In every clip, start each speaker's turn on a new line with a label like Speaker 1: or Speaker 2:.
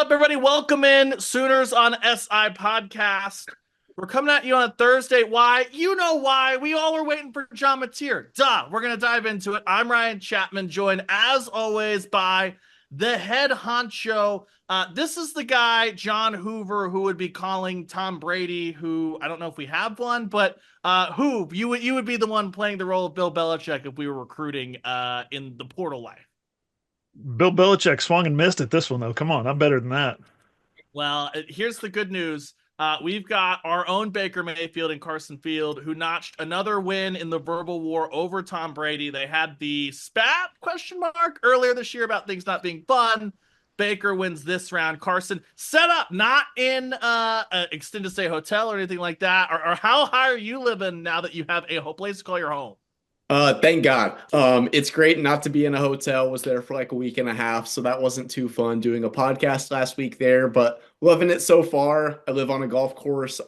Speaker 1: up, everybody? Welcome in Sooners on SI Podcast. We're coming at you on a Thursday. Why? You know why. We all were waiting for John Mateer. Duh. We're going to dive into it. I'm Ryan Chapman, joined as always by the head honcho. This is the guy, John Hoover, who would be calling Tom Brady, who I don't know if we have one, but Hoove, you would be the one playing the role of Bill Belichick if we were recruiting in the portal life.
Speaker 2: Bill Belichick swung and missed at this one, though. Come on, I'm better than that.
Speaker 1: Well, here's the good news. We've got our own Baker Mayfield and Carson Field, who notched another win in the verbal war over Tom Brady. They had the spat question mark earlier this year about things not being fun. Baker wins this round. Carson set up, not in an extended stay hotel or anything like that. Or how high are you living now that you have a whole place to call your home?
Speaker 3: Thank God. It's great not to be in a hotel. Was there for like a week and a half, so that wasn't too fun doing a podcast last week there, but loving it so far. I live on a golf course,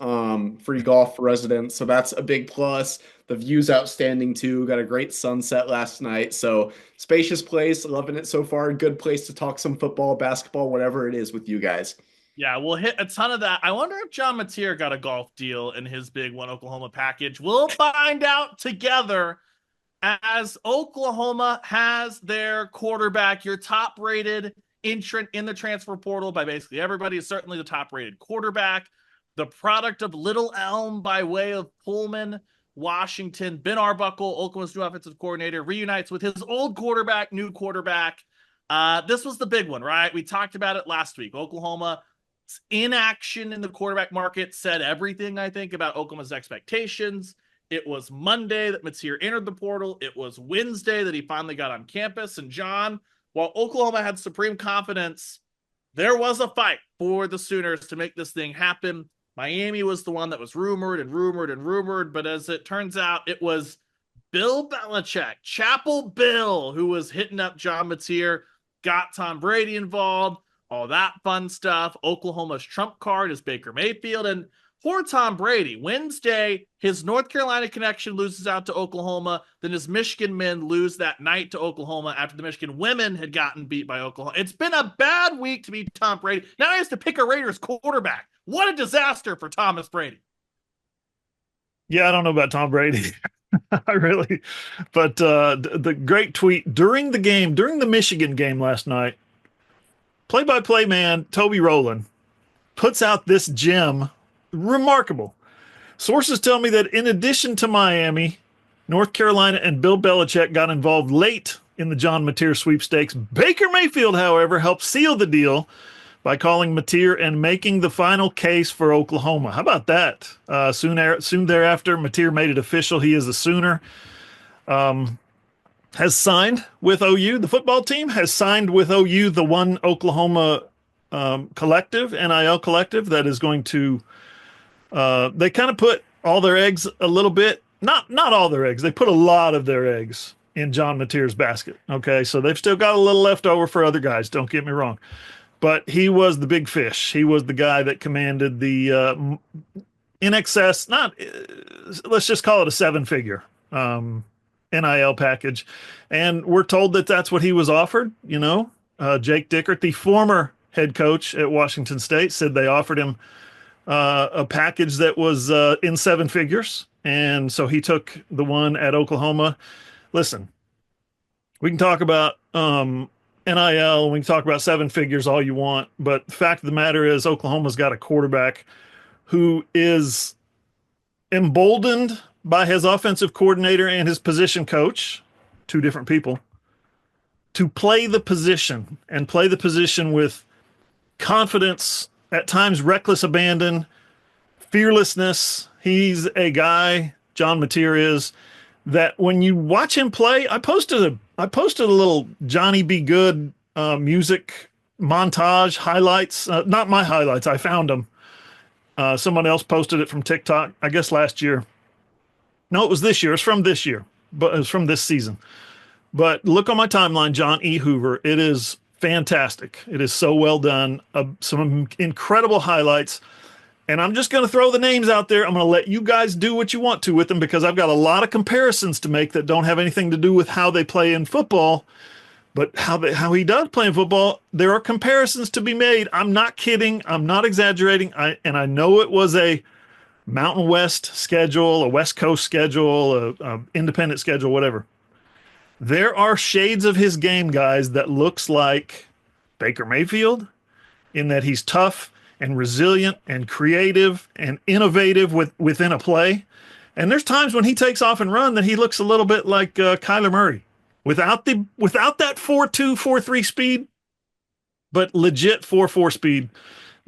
Speaker 3: free golf for residents, so that's a big plus. The view's outstanding too. Got a great sunset last night, so spacious place. Loving it so far. Good place to talk some football, basketball, whatever it is with you guys.
Speaker 1: Yeah, we'll hit a ton of that. I wonder if John Mateer got a golf deal in his big One Oklahoma package. We'll find out together as Oklahoma has their quarterback, your top-rated entrant in the transfer portal by basically everybody, is certainly the top-rated quarterback, the product of Little Elm by way of Pullman, Washington. Ben Arbuckle, Oklahoma's new offensive coordinator, reunites with his old quarterback, new quarterback. This was the big one, right? We talked about it last week. Oklahoma inaction in the quarterback market said everything, I think, about Oklahoma's expectations. It was Monday that Mateer entered the portal. It was Wednesday that he finally got on campus. And John, while Oklahoma had supreme confidence, there was a fight for the Sooners to make this thing happen. Miami was the one that was rumored. But as it turns out, it was Bill Belichick, Chapel Bill, who was hitting up John Mateer, got Tom Brady involved, all that fun stuff. Oklahoma's trump card is Baker Mayfield. And for Tom Brady, Wednesday, his North Carolina connection loses out to Oklahoma. Then his Michigan men lose that night to Oklahoma after the Michigan women had gotten beat by Oklahoma. It's been a bad week to be Tom Brady. Now he has to pick a Raiders quarterback. What a disaster for Thomas Brady.
Speaker 2: Yeah, I don't know about Tom Brady. I really, but the great tweet during the game, during the Michigan game last night, play-by-play man Toby Rowland puts out this gem. Remarkable. Sources tell me that in addition to Miami, North Carolina and Bill Belichick got involved late in the John Mateer sweepstakes. Baker Mayfield, however, helped seal the deal by calling Mateer and making the final case for Oklahoma. How about that? Soon thereafter, Mateer made it official. He is a Sooner. Has signed with OU. The football team has signed with OU the one Oklahoma collective, NIL collective, that is going to they kind of put all their eggs a little bit, not all their eggs. They put a lot of their eggs in John Mateer's basket. Okay, so they've still got a little left over for other guys. Don't get me wrong, but he was the big fish. He was the guy that commanded the in excess, not let's just call it a seven-figure NIL package, and we're told that that's what he was offered. You know, Jake Dickert, the former head coach at Washington State, said they offered him a package that was in seven figures. And so he took the one at Oklahoma. Listen, we can talk about NIL, we can talk about seven figures all you want, but the fact of the matter is Oklahoma's got a quarterback who is emboldened by his offensive coordinator and his position coach, two different people, to play the position and play the position with confidence, at times reckless abandon, fearlessness. He's a guy, John Mateer is, that when you watch him play, I posted a little Johnny Be Good music montage highlights. Not my highlights, I found them. Someone else posted it from TikTok, I guess last year. No, it was this year. It's from this year, but it's from this season. But look on my timeline, John E. Hoover. It is fantastic. It is so well done. Some incredible highlights. And I'm just going to throw the names out there. I'm going to let you guys do what you want to with them because I've got a lot of comparisons to make that don't have anything to do with how they play in football. But how he does playing football, there are comparisons to be made. I'm not kidding. I'm not exaggerating. I know it was a Mountain West schedule, a West Coast schedule, a independent schedule, whatever. There are shades of his game, guys, that looks like Baker Mayfield in that he's tough and resilient and creative and innovative within a play. And there's times when he takes off and run that he looks a little bit like Kyler Murray without that 4.2, 4.3 speed, but legit 4.4 speed.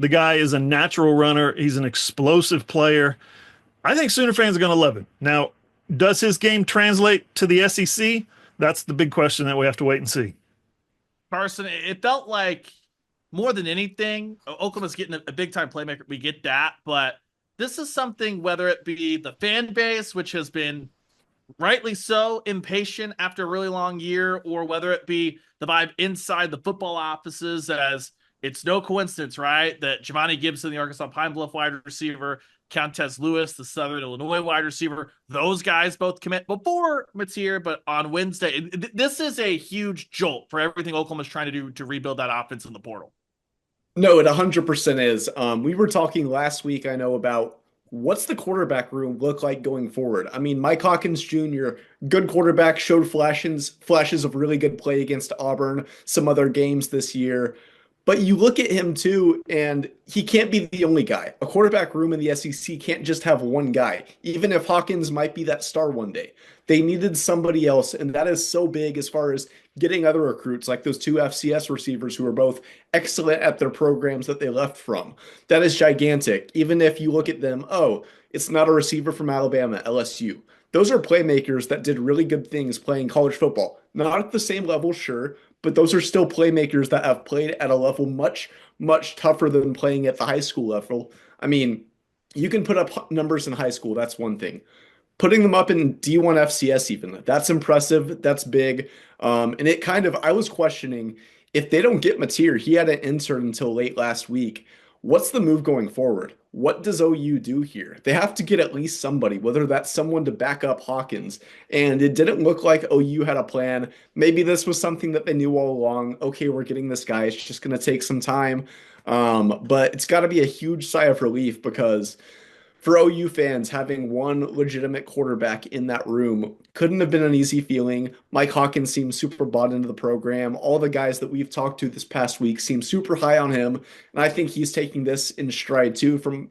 Speaker 2: The guy is a natural runner. He's an explosive player. I think Sooner fans are going to love him. Now, does his game translate to the SEC? That's the big question that we have to wait and see.
Speaker 1: Carson, it felt like more than anything, Oklahoma's getting a big-time playmaker. We get that, but this is something, whether it be the fan base, which has been rightly so impatient after a really long year, or whether it be the vibe inside the football offices, as it's no coincidence, right, that Giovanni Gibson, the Arkansas Pine Bluff wide receiver, Countess Lewis, the Southern Illinois wide receiver, those guys both commit before Mateer, but on Wednesday. This is a huge jolt for everything Oklahoma's trying to do to rebuild that offense in the portal.
Speaker 3: No, it 100% is. We were talking last week, I know, about what's the quarterback room look like going forward. I mean, Mike Hawkins Jr., good quarterback, showed flashes of really good play against Auburn, some other games this year. But you look at him too, and he can't be the only guy. A quarterback room in the SEC can't just have one guy, even if Hawkins might be that star one day. They needed somebody else, and that is so big as far as getting other recruits, like those two FCS receivers who are both excellent at their programs that they left from. That is gigantic. Even if you look at them, oh, it's not a receiver from Alabama, LSU. Those are playmakers that did really good things playing college football. Not at the same level, sure, but those are still playmakers that have played at a level much, much tougher than playing at the high school level. I mean, you can put up numbers in high school, that's one thing. Putting them up in D1 FCS even, that's impressive, that's big. And it kind of, I was questioning if they don't get Mateer, he had an intern until late last week. What's the move going forward? What does OU do here? They have to get at least somebody, whether that's someone to back up Hawkins. And it didn't look like OU had a plan. Maybe this was something that they knew all along. Okay, we're getting this guy. It's just going to take some time. But it's got to be a huge sigh of relief because for OU fans, having one legitimate quarterback in that room couldn't have been an easy feeling. Mike Hawkins seems super bought into the program. All the guys that we've talked to this past week seem super high on him. And I think he's taking this in stride too from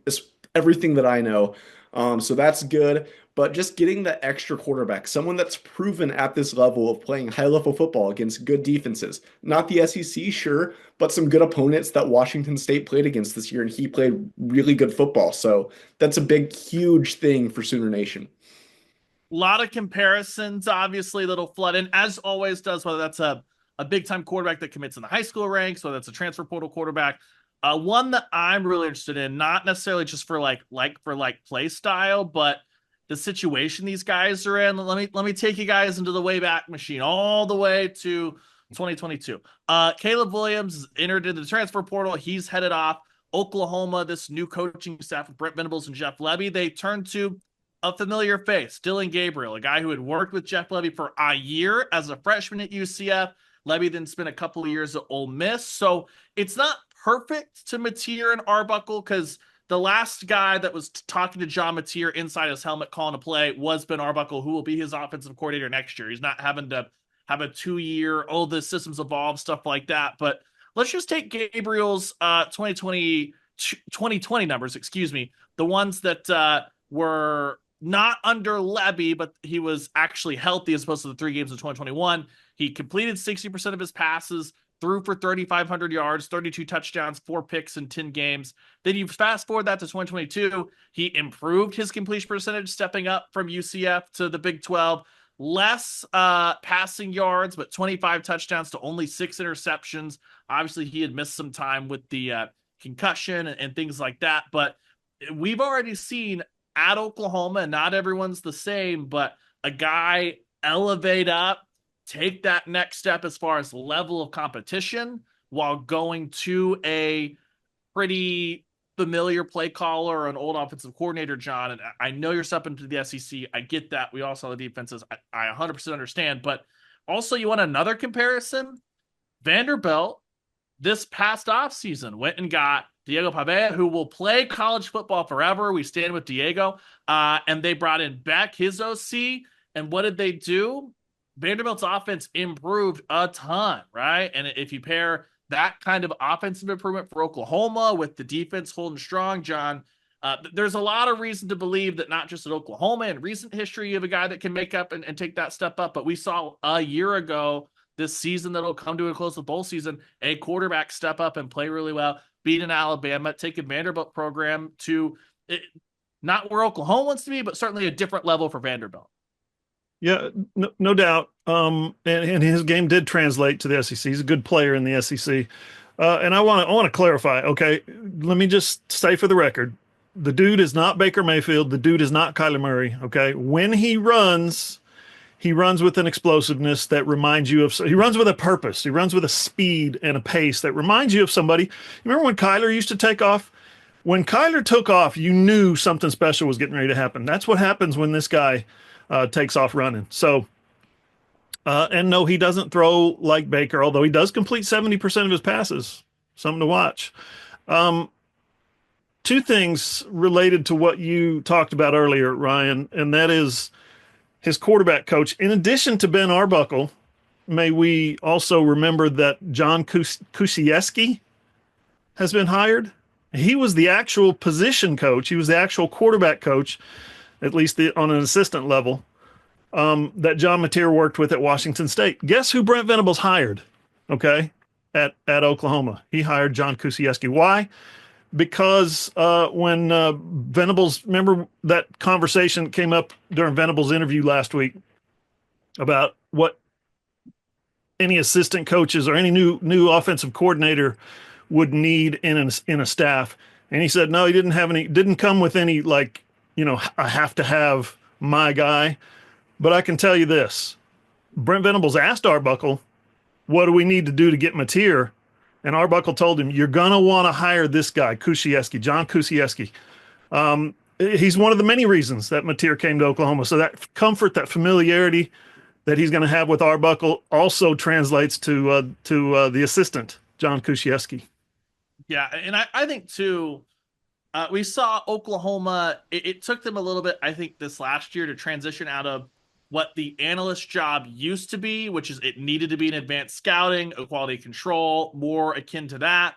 Speaker 3: everything that I know. So that's good. But just getting the extra quarterback, someone that's proven at this level of playing high-level football against good defenses. Not the SEC, sure, but some good opponents that Washington State played against this year, and he played really good football. So that's a big, huge thing for Sooner Nation.
Speaker 1: A lot of comparisons, obviously, that'll flood in, as always does, whether that's a big-time quarterback that commits in the high school ranks, whether that's a transfer portal quarterback. One that I'm really interested in, not necessarily just for like play style, but the situation these guys are in. Let me take you guys into the Wayback Machine, all the way to 2022. Caleb Williams entered into the transfer portal. He's headed off. Oklahoma, this new coaching staff with Brent Venables and Jeff Lebby, they turned to a familiar face, Dylan Gabriel, a guy who had worked with Jeff Lebby for a year as a freshman at UCF. Lebby then spent a couple of years at Ole Miss. So it's not perfect to Mateer and Arbuckle because the last guy that was talking to John Mateer inside his helmet calling a play was Ben Arbuckle, who will be his offensive coordinator next year. He's not having to have a 2-year, oh, the system's evolved, stuff like that. But let's just take Gabriel's 2020 numbers, the ones that were not under Lebby, but he was actually healthy as opposed to the 3 games in 2021. He completed 60% of his passes, threw for 3,500 yards, 32 touchdowns, 4 picks in 10 games. Then you fast forward that to 2022. He improved his completion percentage, stepping up from UCF to the Big 12. Less passing yards, but 25 touchdowns to only 6 interceptions. Obviously, he had missed some time with the concussion and things like that. But we've already seen at Oklahoma, and not everyone's the same, but a guy elevate up, take that next step as far as level of competition while going to a pretty familiar play caller or an old offensive coordinator, John. And I know you're stepping into the SEC. I get that. We also have defenses. I 100% understand. But Also, you want another comparison? Vanderbilt this past offseason went and got Diego Pavea, who will play college football forever. We stand with Diego. And they brought in Beck, his OC. And what did they do? Vanderbilt's offense improved a ton, right? And if you pair that kind of offensive improvement for Oklahoma with the defense holding strong, John, there's a lot of reason to believe that not just at Oklahoma in recent history, you have a guy that can make up and take that step up. But we saw a year ago this season that'll come to a close with bowl season, a quarterback step up and play really well, beat an Alabama, take a Vanderbilt program to not where Oklahoma wants to be, but certainly a different level for Vanderbilt.
Speaker 2: Yeah, no doubt. And his game did translate to the SEC. He's a good player in the SEC. And I want to clarify. Okay, let me just say for the record, the dude is not Baker Mayfield. The dude is not Kyler Murray. Okay, when he runs with an explosiveness that reminds you of. He runs with a purpose. He runs with a speed and a pace that reminds you of somebody. You remember when Kyler used to take off? When Kyler took off, you knew something special was getting ready to happen. That's what happens when this guy takes off running. So, and no, he doesn't throw like Baker, although he does complete 70% of his passes. Something to watch. Two things related to what you talked about earlier, Ryan, and that is his quarterback coach. In addition to Ben Arbuckle, may we also remember that John Kusieski has been hired. He was the actual position coach. He was the actual quarterback coach, at least on an assistant level, that John Mateer worked with at Washington State. Guess who Brent Venables hired? Okay, at Oklahoma. He hired John Kusieski. Why? Because when Venables, remember that conversation came up during Venables' interview last week about what any assistant coaches or any new offensive coordinator would need in a staff, and he said no, he didn't come with any like, I have to have my guy. But I can tell you this: Brent Venables asked Arbuckle, "What do we need to do to get Mateer?" And Arbuckle told him, "You're gonna want to hire this guy, Kusieski, John Kusieski." He's one of the many reasons that Mateer came to Oklahoma. So that comfort, that familiarity that he's going to have with Arbuckle also translates to the assistant, John Kusieski.
Speaker 1: Yeah, and I think too, we saw Oklahoma. It took them a little bit, I think, this last year to transition out of what the analyst job used to be, which is it needed to be an advanced scouting, a quality control, more akin to that.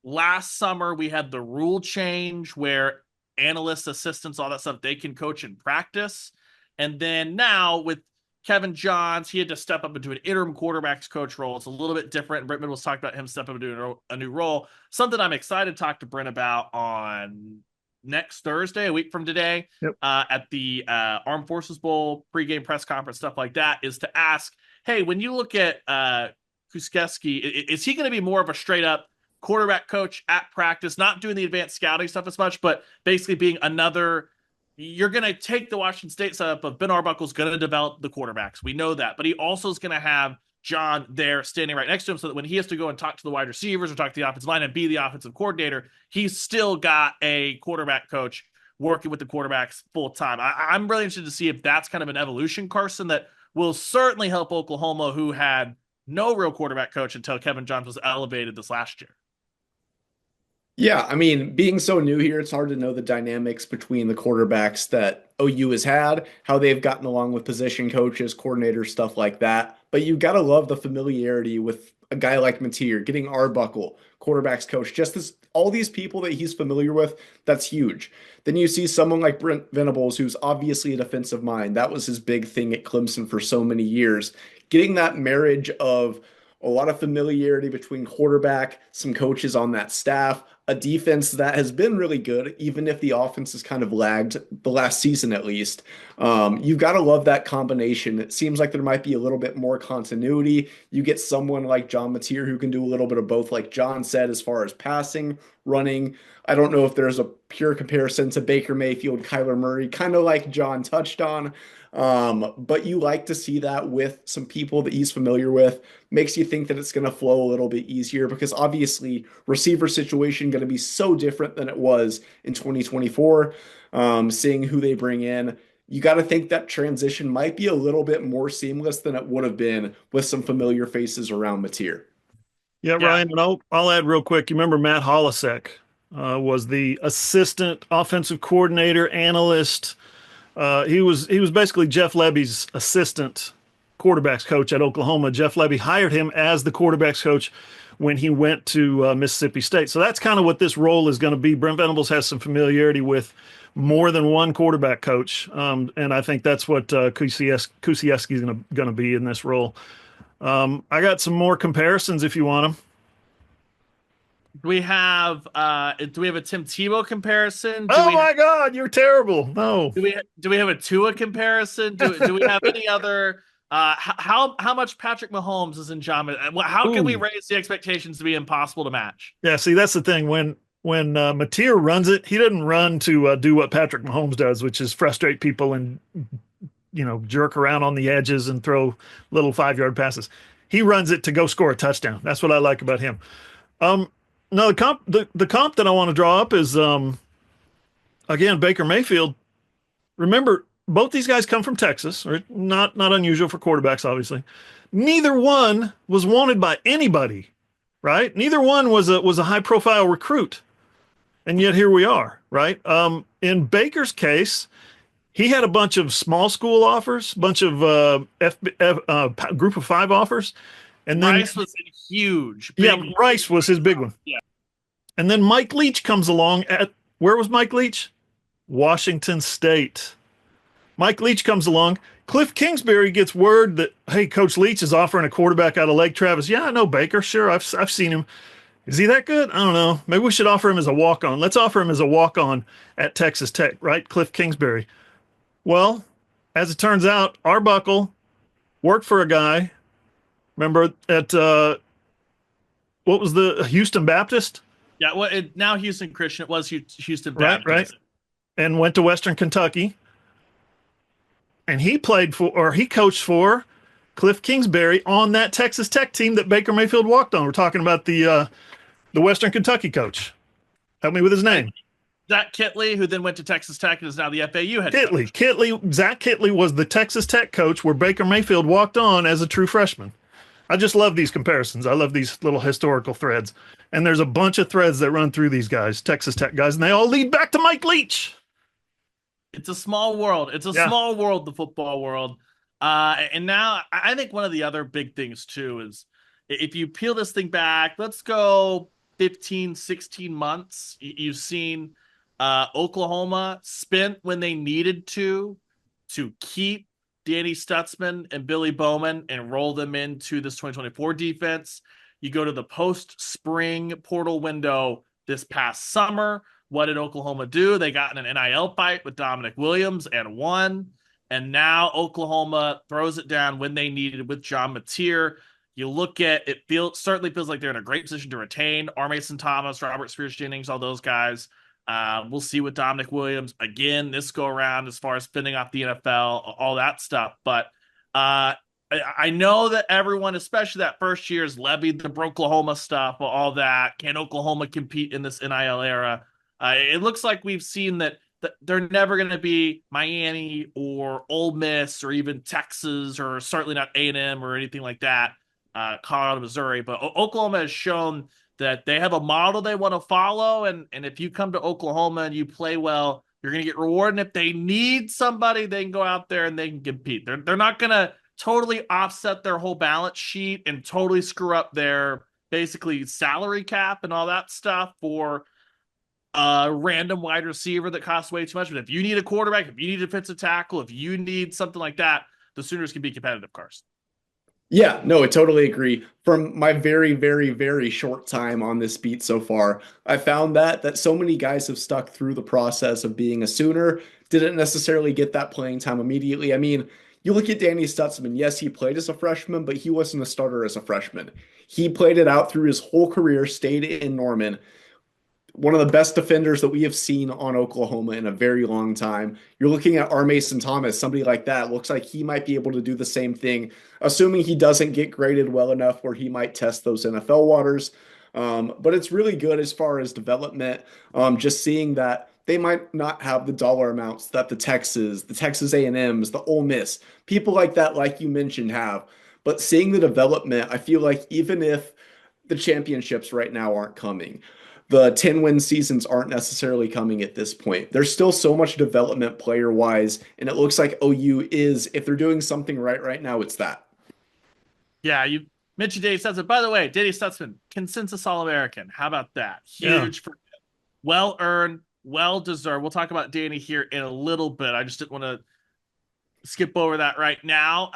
Speaker 1: Last summer, we had the rule change where analysts, assistants, all that stuff, they can coach and practice. And then now with Kevin Johns, he had to step up into an interim quarterbacks coach role. It's a little bit different. Brent was talking about him stepping up into a new role. Something I'm excited to talk to Brent about on next Thursday, a week from today,
Speaker 2: Yep.
Speaker 1: At the Armed Forces Bowl pregame press conference, stuff like that, is to ask, hey, when you look at Kusieski, is he going to be more of a straight up quarterback coach at practice, not doing the advanced scouting stuff as much, but basically being another. You're going to take the Washington State setup of Ben Arbuckle's going to develop the quarterbacks. We know that, but he also is going to have John there standing right next to him so that when he has to go and talk to the wide receivers or talk to the offensive line and be the offensive coordinator, he's still got a quarterback coach working with the quarterbacks full time. I'm really interested to see if that's kind of an evolution, Carson, that will certainly help Oklahoma, who had no real quarterback coach until Kevin Johns was elevated this last year.
Speaker 3: Yeah, I mean, being so new here, it's hard to know the dynamics between the quarterbacks that OU has had, how they've gotten along with position coaches, coordinators, stuff like that. But you got to love the familiarity with a guy like Mateer, getting Arbuckle, quarterbacks coach, just this, all these people that he's familiar with, that's huge. Then you see someone like Brent Venables, who's obviously a defensive mind. That was his big thing at Clemson for so many years. Getting that marriage of a lot of familiarity between quarterback, some coaches on that staff, a defense that has been really good, even if the offense has kind of lagged the last season at least. You've got to love that combination. It seems like there might be a little bit more continuity. You get someone like John Mateer who can do a little bit of both, like John said, as far as passing, running. I don't know if there's a pure comparison to Baker Mayfield, Kyler Murray, kind of like John touched on. But you like to see that with some people that he's familiar with. Makes you think that it's going to flow a little bit easier because obviously receiver situation going to be so different than it was in 2024. Seeing who they bring in, you got to think that transition might be a little bit more seamless than it would have been with some familiar faces around Mateer.
Speaker 2: Yeah,
Speaker 1: Yeah,
Speaker 2: Ryan, and I'll add real quick. You remember Matt Holasek was the assistant offensive coordinator, analyst. He was basically Jeff Lebby's assistant quarterbacks coach at Oklahoma. Jeff Lebby hired him as the quarterbacks coach when he went to Mississippi State. So that's kind of what this role is going to be. Brent Venables has some familiarity with more than one quarterback coach, and I think that's what Kusiewski is going to be in this role. I got some more comparisons if you want them.
Speaker 1: Do we have a Tim Tebow comparison?
Speaker 2: Oh my God, you're terrible. No.
Speaker 1: Do we have a Tua comparison? Do we have any other how much Patrick Mahomes is in John? How can we
Speaker 2: Ooh.
Speaker 1: raise the expectations to be impossible to match?
Speaker 2: Yeah, see, that's the thing. When Mateer runs it, he doesn't run to do what Patrick Mahomes does, which is frustrate people and jerk around on the edges and throw little 5-yard passes. He runs it to go score a touchdown. That's what I like about him. No, the comp that I want to draw up is again Baker Mayfield. Remember, both these guys come from Texas, or not unusual for quarterbacks, obviously. Neither one was wanted by anybody, right? Neither one was a high profile recruit, and yet here we are, right? In Baker's case, he had a bunch of small school offers, bunch of group of 5 offers, and then
Speaker 1: Rice was huge.
Speaker 2: Rice was his big one.
Speaker 1: Yeah.
Speaker 2: And then Mike Leach comes along where was Mike Leach? Washington State. Mike Leach comes along. Cliff Kingsbury gets word that, hey, Coach Leach is offering a quarterback out of Lake Travis. Yeah, I know Baker. Sure, I've seen him. Is he that good? I don't know. Maybe we should offer him as a walk-on. Let's offer him as a walk-on at Texas Tech, right? Cliff Kingsbury. Well, as it turns out, Arbuckle worked for a guy. Remember at what was the Houston Baptist?
Speaker 1: Yeah, now Houston Christian. It was Houston
Speaker 2: Right,
Speaker 1: Baptist.
Speaker 2: right. And went to Western Kentucky. And he coached for Cliff Kingsbury on that Texas Tech team that Baker Mayfield walked on. We're talking about the Western Kentucky coach. Help me with his name.
Speaker 1: Zach Kitley, who then went to Texas Tech and is now the FAU head coach.
Speaker 2: Zach Kitley was the Texas Tech coach where Baker Mayfield walked on as a true freshman. I just love these comparisons. I love these little historical threads. And there's a bunch of threads that run through these guys, Texas Tech guys, and they all lead back to Mike Leach.
Speaker 1: It's a small world. It's a small world, the football world. And now I think one of the other big things, too, is if you peel this thing back, let's go 15, 16 months. You've seen Oklahoma spent when they needed to keep Danny Stutzman and Billy Bowman and roll them into this 2024 defense. You go to the post-spring portal window this past summer. What did Oklahoma do? They got in an NIL fight with Dominic Williams and won. And now Oklahoma throws it down when they needed it with John Mateer. You look at it, certainly feels like they're in a great position to retain R. Mason Thomas, Robert Spears-Jennings, all those guys. We'll see with Dominic Williams again this go around as far as spinning off the NFL, all that stuff. But I know that everyone, especially that first year, is levied the Oklahoma stuff, all that. Can Oklahoma compete in this NIL era? It looks like we've seen that they're never going to be Miami or Ole Miss or even Texas or certainly not A&M or anything like that, Colorado, Missouri. But Oklahoma has shown that they have a model they want to follow. And if you come to Oklahoma and you play well, you're going to get rewarded. And if they need somebody, they can go out there and they can compete. They're not going to totally offset their whole balance sheet and totally screw up their basically salary cap and all that stuff for a random wide receiver that costs way too much. But if you need a quarterback, if you need a defensive tackle, if you need something like that, the Sooners can be competitive, Carson.
Speaker 3: Yeah, no, I totally agree. From my very, very, very short time on this beat so far, I found that so many guys have stuck through the process of being a Sooner, didn't necessarily get that playing time immediately. I mean, you look at Danny Stutzman. Yes, he played as a freshman, but he wasn't a starter as a freshman. He played it out through his whole career, stayed in Norman. One of the best defenders that we have seen on Oklahoma in a very long time. You're looking at R. Mason Thomas, somebody like that. Looks like he might be able to do the same thing, assuming he doesn't get graded well enough where he might test those NFL waters. But it's really good as far as development. Just seeing that they might not have the dollar amounts that the Texas A&Ms, the Ole Miss, people like that, like you mentioned, have. But seeing the development, I feel like even if the championships right now aren't coming, the 10-win seasons aren't necessarily coming at this point. There's still so much development player-wise, and it looks like OU is, if they're doing something right now, it's that.
Speaker 1: Yeah, you mentioned Danny Stutzman. By the way, Danny Stutzman, consensus All-American. How about that?
Speaker 2: Yeah.
Speaker 1: Huge for him. Well earned, well deserved. We'll talk about Danny here in a little bit. I just didn't want to skip over that right now.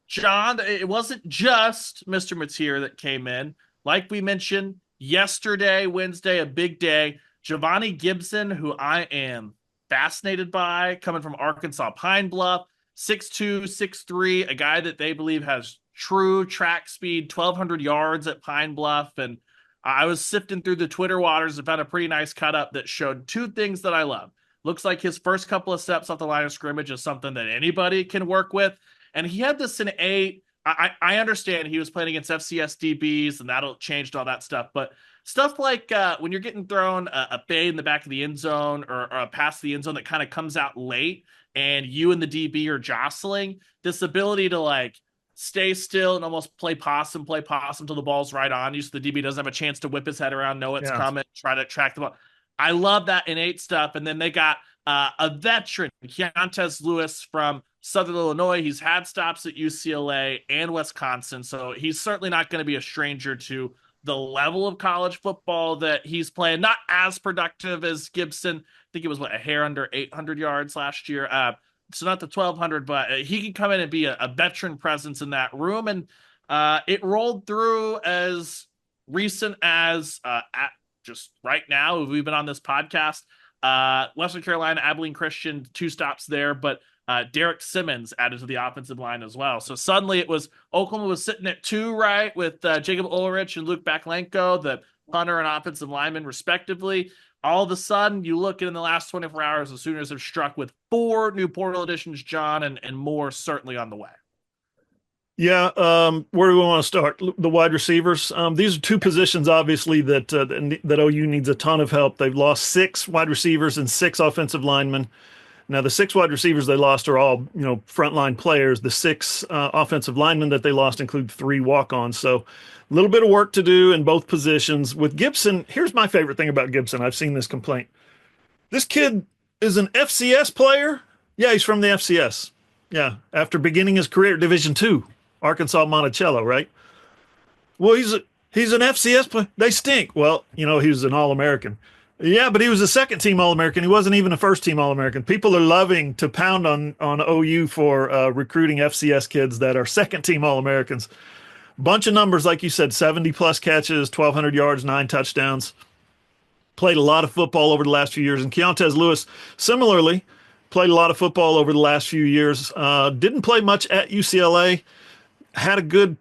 Speaker 1: John, it wasn't just Mr. Mateer that came in. Like we mentioned yesterday, Wednesday, a big day. Giovanni Gibson, who I am fascinated by, coming from Arkansas Pine Bluff, 6'2", 6'3", a guy that they believe has true track speed, 1,200 yards at Pine Bluff. And I was sifting through the Twitter waters and found a pretty nice cut up that showed two things that I love. Looks like his first couple of steps off the line of scrimmage is something that anybody can work with. And he had this in 8. I understand he was playing against FCS DBs and that'll change all that stuff. But stuff like when you're getting thrown a fade in the back of the end zone or a pass to the end zone that kind of comes out late and you and the DB are jostling, this ability to like stay still and almost play possum till the ball's right on you so the DB doesn't have a chance to whip his head around, know it's coming, try to track the ball. I love that innate stuff. And then they got a veteran, Keontae Lewis from Southern Illinois. He's had stops at UCLA and Wisconsin, so he's certainly not going to be a stranger to the level of college football that he's playing. Not as productive as Gibson. I think it was, a hair under 800 yards last year. So not the 1,200, but he can come in and be a veteran presence in that room. And it rolled through as recent as at just right now. We've been on this podcast. Western Carolina, Abilene Christian, 2 stops there, but Derek Simmons added to the offensive line as well. So suddenly it was Oklahoma was sitting at 2, right, with Jacob Ulrich and Luke Baklenko, the punter and offensive lineman, respectively. All of a sudden, you look in the last 24 hours, the Sooners have struck with 4 new portal additions, John, and more certainly on the way.
Speaker 2: Yeah, where do we want to start? The wide receivers. These are 2 positions, obviously, that OU needs a ton of help. They've lost 6 wide receivers and 6 offensive linemen. Now, the 6 wide receivers they lost are all, frontline players. The 6 offensive linemen that they lost include 3 walk-ons. So a little bit of work to do in both positions. With Gibson, here's my favorite thing about Gibson. I've seen this complaint. This kid is an FCS player. Yeah, he's from the FCS. Yeah, after beginning his career at Division II. Arkansas Monticello, right? Well, he's an FCS player. They stink. Well, he was an All-American. Yeah, but he was a second-team All-American. He wasn't even a first-team All-American. People are loving to pound on OU for recruiting FCS kids that are second-team All-Americans. Bunch of numbers, like you said, 70-plus catches, 1,200 yards, 9 touchdowns. Played a lot of football over the last few years. And Keontae Lewis, similarly, played a lot of football over the last few years. Didn't play much at UCLA. Had a good,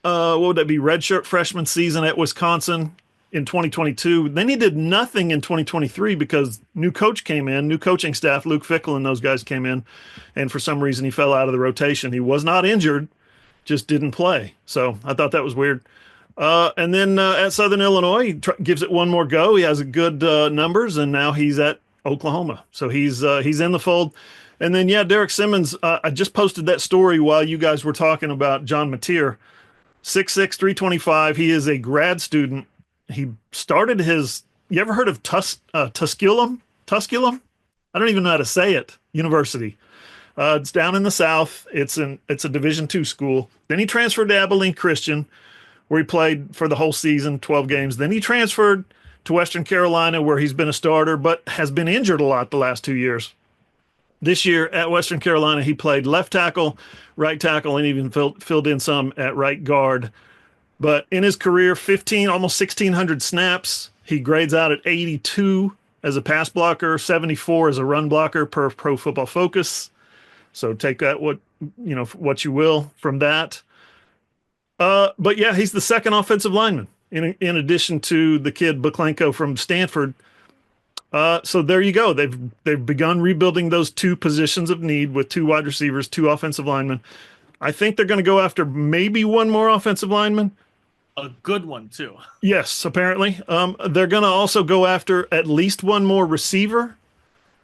Speaker 2: redshirt freshman season at Wisconsin in 2022. Then he did nothing in 2023 because new coach came in, new coaching staff, Luke Fickell and those guys came in, and for some reason he fell out of the rotation. He was not injured, just didn't play. So I thought that was weird. And then at Southern Illinois, he gives it one more go. He has a good numbers, and now he's at Oklahoma. So he's in the fold. And then, Derek Simmons, I just posted that story while you guys were talking about John Mateer, 6'6", 325. He is a grad student. He started you ever heard of Tusculum? Tusculum? I don't even know how to say it. University. It's down in the South. It's a Division II school. Then he transferred to Abilene Christian, where he played for the whole season, 12 games. Then he transferred to Western Carolina, where he's been a starter, but has been injured a lot the last 2 years. This year at Western Carolina, he played left tackle, right tackle, and even filled in some at right guard. But in his career, almost 1,600 snaps. He grades out at 82 as a pass blocker, 74 as a run blocker per Pro Football Focus. So take that what you will from that. But he's the second offensive lineman in addition to the kid Baklenko from Stanford. So there you go. They've begun rebuilding those 2 positions of need with 2 wide receivers, 2 offensive linemen. I think they're going to go after maybe one more offensive lineman.
Speaker 1: A good one, too.
Speaker 2: Yes, apparently. They're going to also go after at least one more receiver.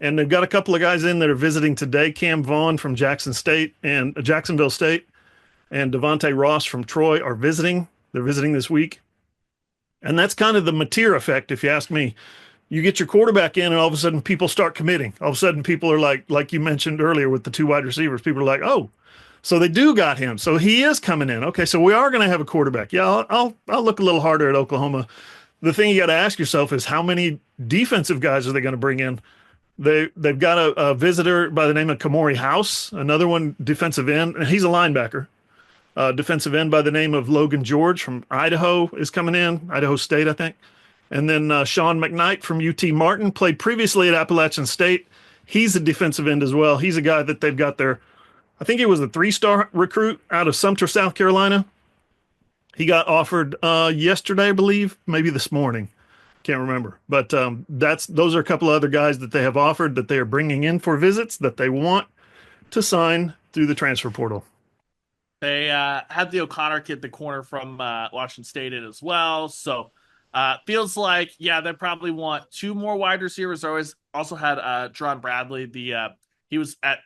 Speaker 2: And they've got a couple of guys in that are visiting today. Cam Vaughn from Jacksonville State, and Devontae Ross from Troy are visiting. They're visiting this week. And that's kind of the Mateer effect, if you ask me. You get your quarterback in, and all of a sudden people start committing. All of a sudden people are like you mentioned earlier with the two wide receivers, people are like, oh, so they do got him. So he is coming in. Okay, so we are going to have a quarterback. Yeah, I'll look a little harder at Oklahoma. The thing you got to ask yourself is how many defensive guys are they going to bring in? They've got a visitor by the name of Kamori House, another one defensive end, and he's a linebacker. Defensive end by the name of Logan George from Idaho is coming in, Idaho State, I think. And then Sean McKnight from UT Martin, played previously at Appalachian State. He's a defensive end as well. He's a guy that they've got there. I think he was a 3-star recruit out of Sumter, South Carolina. He got offered yesterday, I believe, maybe this morning. Can't remember. But those are a couple of other guys that they have offered that they are bringing in for visits that they want to sign through the transfer portal.
Speaker 1: They had the O'Connor kid, the corner from Washington State, in as well. So feels like, yeah, they probably want 2 more wide receivers. They also had Jerron Bradley. He was at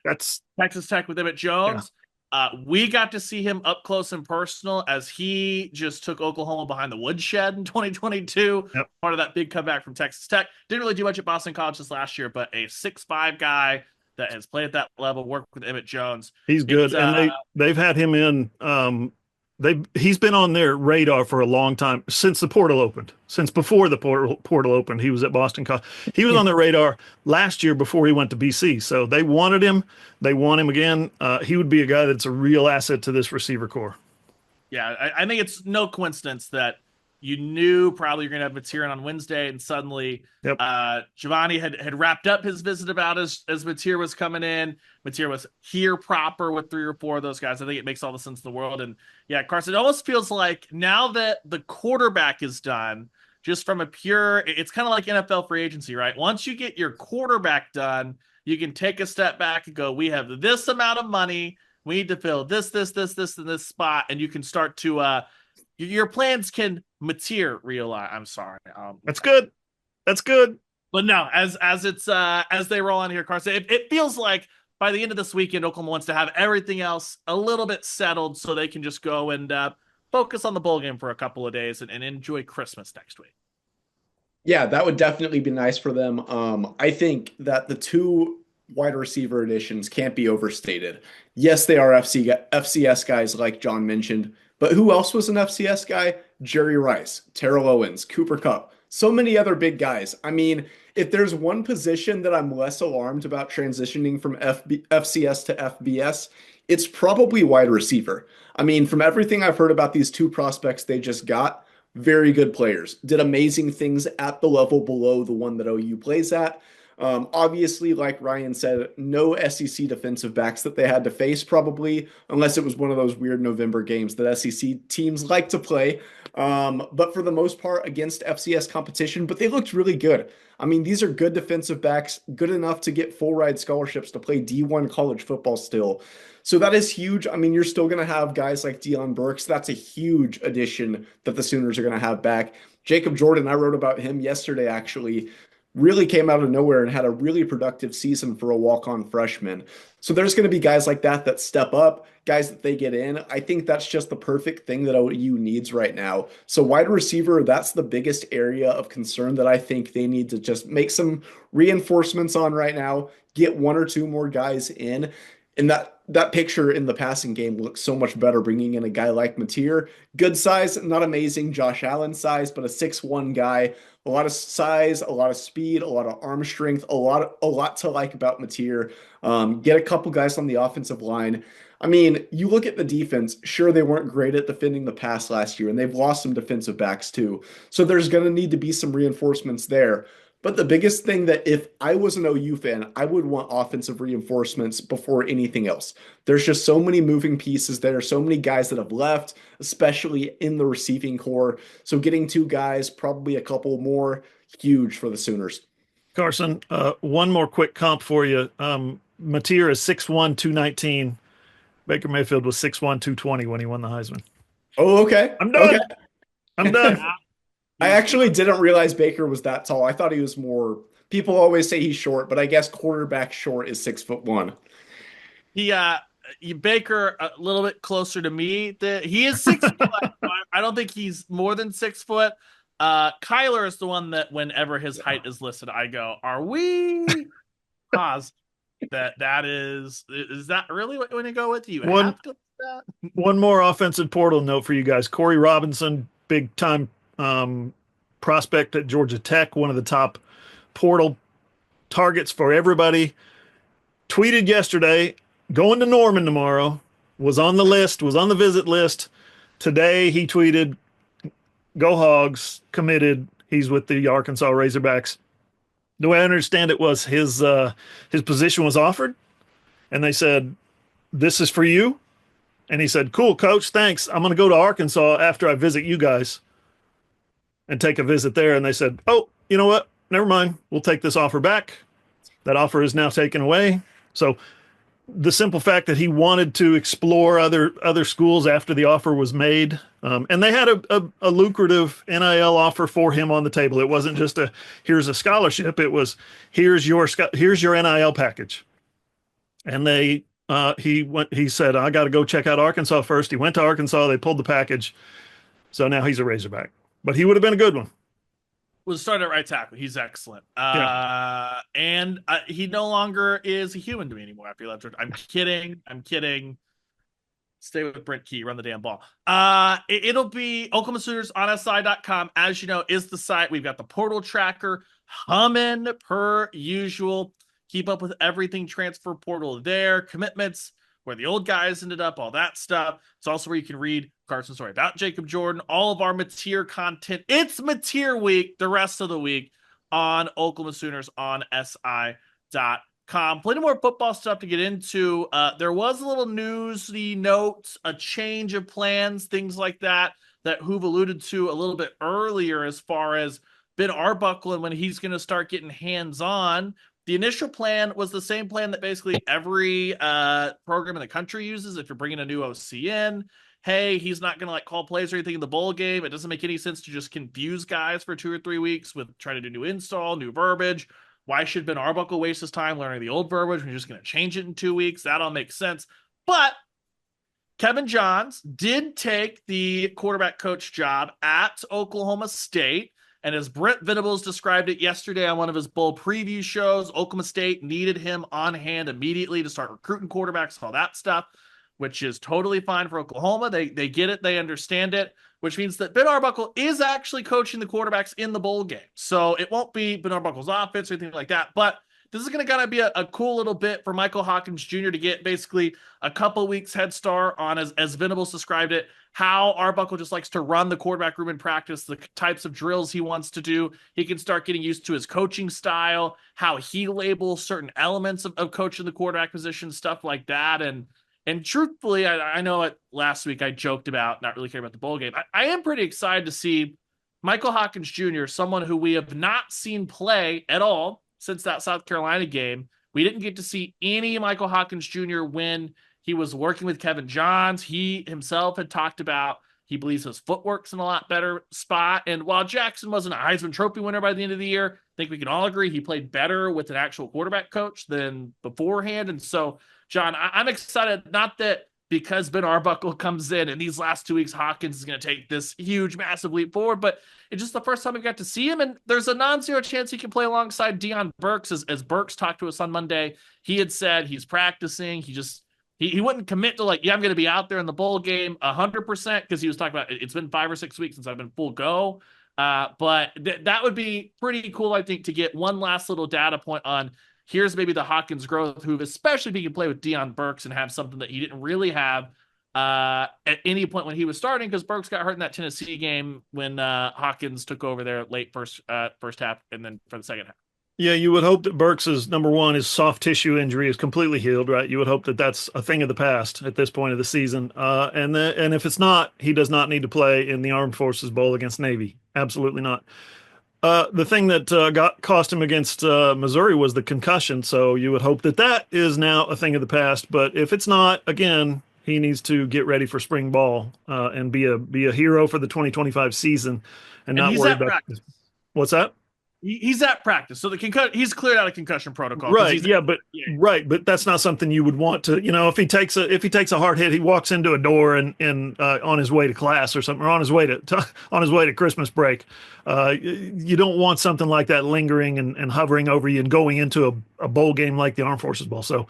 Speaker 1: Texas Tech with Emmett Jones. Yeah. We got to see him up close and personal as he just took Oklahoma behind the woodshed in 2022.
Speaker 2: Yep.
Speaker 1: Part of that big comeback from Texas Tech. Didn't really do much at Boston College this last year, but a 6'5" guy that has played at that level, worked with Emmett Jones.
Speaker 2: He's good, and they've had him in. He's been on their radar for a long time, since the portal opened. Since before the portal opened, he was at Boston College. He was on their radar last year before he went to BC. So they wanted him. They want him again. He would be a guy that's a real asset to this receiver core.
Speaker 1: Yeah, I think it's no coincidence that you knew probably you're going to have Mateer on Wednesday, and suddenly Giovanni had wrapped up his visit about as Mateer was coming in. Mateer was here proper with 3 or 4 of those guys. I think it makes all the sense in the world. And yeah, Carson, it almost feels like now that the quarterback is done, just from a it's kind of like NFL free agency, right? Once you get your quarterback done, you can take a step back and go, we have this amount of money. We need to fill this, and this spot. And you can start to, your plans can Mateer realize. I'm sorry.
Speaker 2: That's good. That's good.
Speaker 1: But no, as they roll on here, Carson, it feels like by the end of this weekend, Oklahoma wants to have everything else a little bit settled so they can just go and focus on the bowl game for a couple of days and enjoy Christmas next week.
Speaker 3: Yeah, that would definitely be nice for them. I think that the 2 wide receiver additions can't be overstated. Yes, they are FCS guys, like John mentioned, but who else was an FCS guy? Jerry Rice, Terrell Owens, Cooper Kupp, so many other big guys. I mean, if there's one position that I'm less alarmed about transitioning from FCS to FBS, it's probably wide receiver. I mean, from everything I've heard about these 2 prospects they just got, very good players, did amazing things at the level below the one that OU plays at. Obviously, like Ryan said, no SEC defensive backs that they had to face, probably, unless it was one of those weird November games that SEC teams like to play. But for the most part, against FCS competition, but they looked really good. I mean, these are good defensive backs, good enough to get full ride scholarships to play D1 college football still. So that is huge. I mean, you're still going to have guys like Deion Burks. That's a huge addition that the Sooners are going to have back. Jacob Jordan, I wrote about him yesterday, actually. Really came out of nowhere and had a really productive season for a walk-on freshman. So there's going to be guys like that step up, guys that they get in. I think that's just the perfect thing that OU needs right now. So wide receiver, that's the biggest area of concern that I think they need to just make some reinforcements on right now, get 1 or 2 more guys in. And that picture in the passing game looks so much better bringing in a guy like Mateer. Good size, not amazing Josh Allen size, but a 6'1" guy. A lot of size, a lot of speed, a lot of arm strength, a lot to like about Mateer. Get a couple guys on the offensive line. I mean, you look at the defense, sure, they weren't great at defending the pass last year, and they've lost some defensive backs too. So there's going to need to be some reinforcements there. But the biggest thing that if I was an OU fan, I would want offensive reinforcements before anything else. There's just so many moving pieces there, so many guys that have left, especially in the receiving core. So getting 2 guys, probably a couple more, huge for the Sooners.
Speaker 2: Carson, one more quick comp for you. Mateer is 6'1", 219. Baker Mayfield was 6'1", 220 when he won the Heisman.
Speaker 3: Oh, okay.
Speaker 2: I'm done.
Speaker 3: Okay.
Speaker 2: I'm done.
Speaker 3: I actually didn't realize Baker was that tall. I thought he was more. People always say he's short, but I guess quarterback short is 6'1".
Speaker 1: He Baker a little bit closer to me. He is 6 foot. I don't think he's more than 6 foot. Kyler is the one that whenever his height is listed, I go, "Are we pause? That is that really what you want to go with? You
Speaker 2: One
Speaker 1: have to that?
Speaker 2: one more offensive portal note for you guys. Corey Robinson, big time prospect at Georgia Tech, one of the top portal targets for everybody. Tweeted yesterday, going to Norman tomorrow, was on the list, was on the visit list. Today he tweeted, "Go Hogs, committed." He's with the Arkansas Razorbacks. The way I understand it was his position was offered, and they said, "This is for you." And he said, "Cool, coach, thanks. I'm going to go to Arkansas after I visit you guys and take a visit there." And they said, "Oh, you know what? Never mind. We'll take this offer back." That offer is now taken away. So the simple fact that he wanted to explore other schools after the offer was made, and they had a lucrative NIL offer for him on the table. It wasn't just here's a scholarship. It was here's your NIL package. And he said, "I got to go check out Arkansas first." He went to Arkansas. They pulled the package. So now he's a Razorback, but he would have been a good one.
Speaker 1: We'll start at right tackle. He's excellent.
Speaker 2: Yeah.
Speaker 1: And he no longer is a human to me anymore after he left. I'm kidding. I'm kidding. Stay with Brent Key. Run the damn ball. It'll be Oklahoma Sooners on SI.com. As you know, is the site. We've got the portal tracker humming per usual. Keep up with everything transfer portal there. Commitments, where the old guys ended up, all that stuff. It's also where you can read Carson's story about Jacob Jordan, all of our Mateer content. It's Mateer week, the rest of the week on Oklahoma Sooners on SI.com. Plenty more football stuff to get into. There was a little newsy note, a change of plans, things like that Hoover alluded to a little bit earlier as far as Ben Arbuckle and when he's going to start getting hands-on. The initial plan was the same plan that basically every program in the country uses. If you're bringing a new OC in, hey, he's not going to call plays or anything in the bowl game. It doesn't make any sense to just confuse guys for 2 or 3 weeks with trying to do new install, new verbiage. Why should Ben Arbuckle waste his time learning the old verbiage when you're just going to change it in 2 weeks? That all makes sense. But Kevin Johns did take the quarterback coach job at Oklahoma State. And as Brent Venables described it yesterday on one of his bowl preview shows, Oklahoma State needed him on hand immediately to start recruiting quarterbacks, all that stuff, which is totally fine for Oklahoma. They get it. They understand it, which means that Ben Arbuckle is actually coaching the quarterbacks in the bowl game. So it won't be Ben Arbuckle's offense or anything like that. But this is going to kind of be a cool little bit for Michael Hawkins Jr. to get basically a couple weeks head start on, as Venables described it, how Arbuckle just likes to run the quarterback room in practice, the types of drills he wants to do. He can start getting used to his coaching style, how he labels certain elements of coaching the quarterback position, stuff like that. And truthfully, I know last week I joked about not really caring about the bowl game. I am pretty excited to see Michael Hawkins Jr., someone who we have not seen play at all since that South Carolina game. We didn't get to see any Michael Hawkins Jr. when he was working with Kevin Johns. He himself had talked about he believes his footwork's in a lot better spot. And while Jackson wasn't a Heisman Trophy winner by the end of the year, I think we can all agree he played better with an actual quarterback coach than beforehand. And so, John, I'm excited, not that because Ben Arbuckle comes in and these last 2 weeks, Hawkins is going to take this huge, massive leap forward, but it's just the first time we got to see him. And there's a non-zero chance he can play alongside Deion Burks. As Burks talked to us on Monday, he had said he's practicing. He wouldn't commit to I'm going to be out there in the bowl game 100% because he was talking about it's been 5 or 6 weeks since I've been full go. But that would be pretty cool, I think, to get one last little data point on here's maybe the Hawkins growth, who especially if he can play with Deion Burks and have something that he didn't really have at any point when he was starting, because Burks got hurt in that Tennessee game when Hawkins took over there late first half and then for the second half.
Speaker 2: Yeah, you would hope that Burks's number one, his soft tissue injury is completely healed, right? You would hope that that's a thing of the past at this point of the season. And if it's not, he does not need to play in the Armed Forces Bowl against Navy. Absolutely not. The thing that cost him against Missouri was the concussion. So you would hope that that is now a thing of the past. But if it's not, again, he needs to get ready for spring ball and be a hero for the 2025 season. and
Speaker 1: And
Speaker 2: not
Speaker 1: he's
Speaker 2: worry
Speaker 1: at
Speaker 2: about
Speaker 1: practice.
Speaker 2: what's that?
Speaker 1: He's at practice, so he's cleared out of concussion protocol because
Speaker 2: Right.
Speaker 1: he's
Speaker 2: Yeah. But right. But that's not something you would want to. If he takes a hard hit, he walks into a door and on his way to class or something, or on his way to Christmas break. You don't want something like that lingering and hovering over you and going into a bowl game like the Armed Forces Bowl. So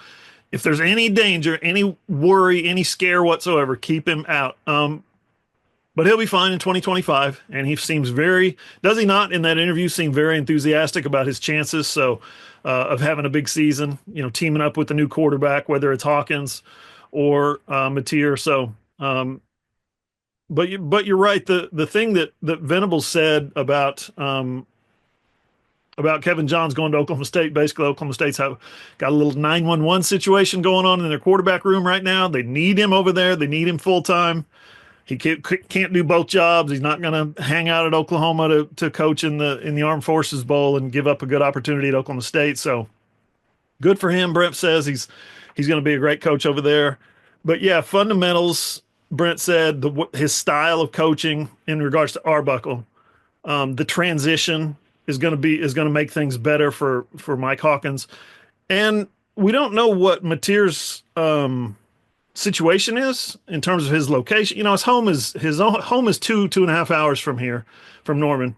Speaker 2: if there's any danger, any worry, any scare whatsoever, keep him out. But he'll be fine in 2025, and he seems does he not in that interview seem very enthusiastic about his chances of having a big season, teaming up with the new quarterback, whether it's Hawkins or Mateer. So, but you're right. The thing that Venables said about Kevin Johns going to Oklahoma State, basically Oklahoma State's got a little 911 situation going on in their quarterback room right now. They need him over there. They need him full time. He can't do both jobs. He's not going to hang out at Oklahoma to coach in the Armed Forces Bowl and give up a good opportunity at Oklahoma State. So good for him. Brent says he's going to be a great coach over there. But yeah, fundamentals. Brent said his style of coaching in regards to Arbuckle, the transition is going to make things better for Mike Hawkins, and we don't know what Mateer's situation is in terms of his location. His home is 2.5 hours from here, from Norman,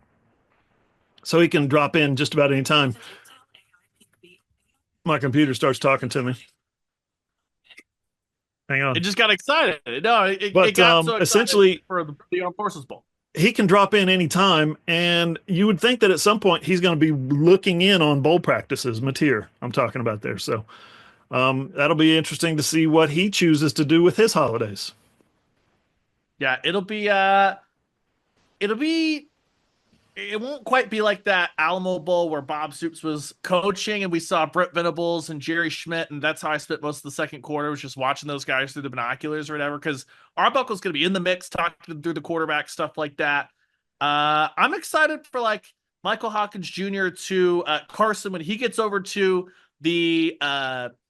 Speaker 2: so he can drop in just about any time. My computer starts talking to me. Hang on.
Speaker 1: It just got excited. No, it got so excited
Speaker 2: essentially
Speaker 1: for the Armed Forces Bowl.
Speaker 2: He can drop in anytime, and you would think that at some point he's going to be looking in on bowl practices. Mateer, I'm talking about there. So that'll be interesting to see what he chooses to do with his holidays.
Speaker 1: Yeah, it won't quite be like that Alamo Bowl where Bob Stoops was coaching and we saw Brent Venables and Jerry Schmidt, and that's how I spent most of the second quarter, was just watching those guys through the binoculars or whatever, because Arbuckle's going to be in the mix, talking through the quarterback, stuff like that. I'm excited for like Michael Hawkins Jr. to Carson when he gets over to the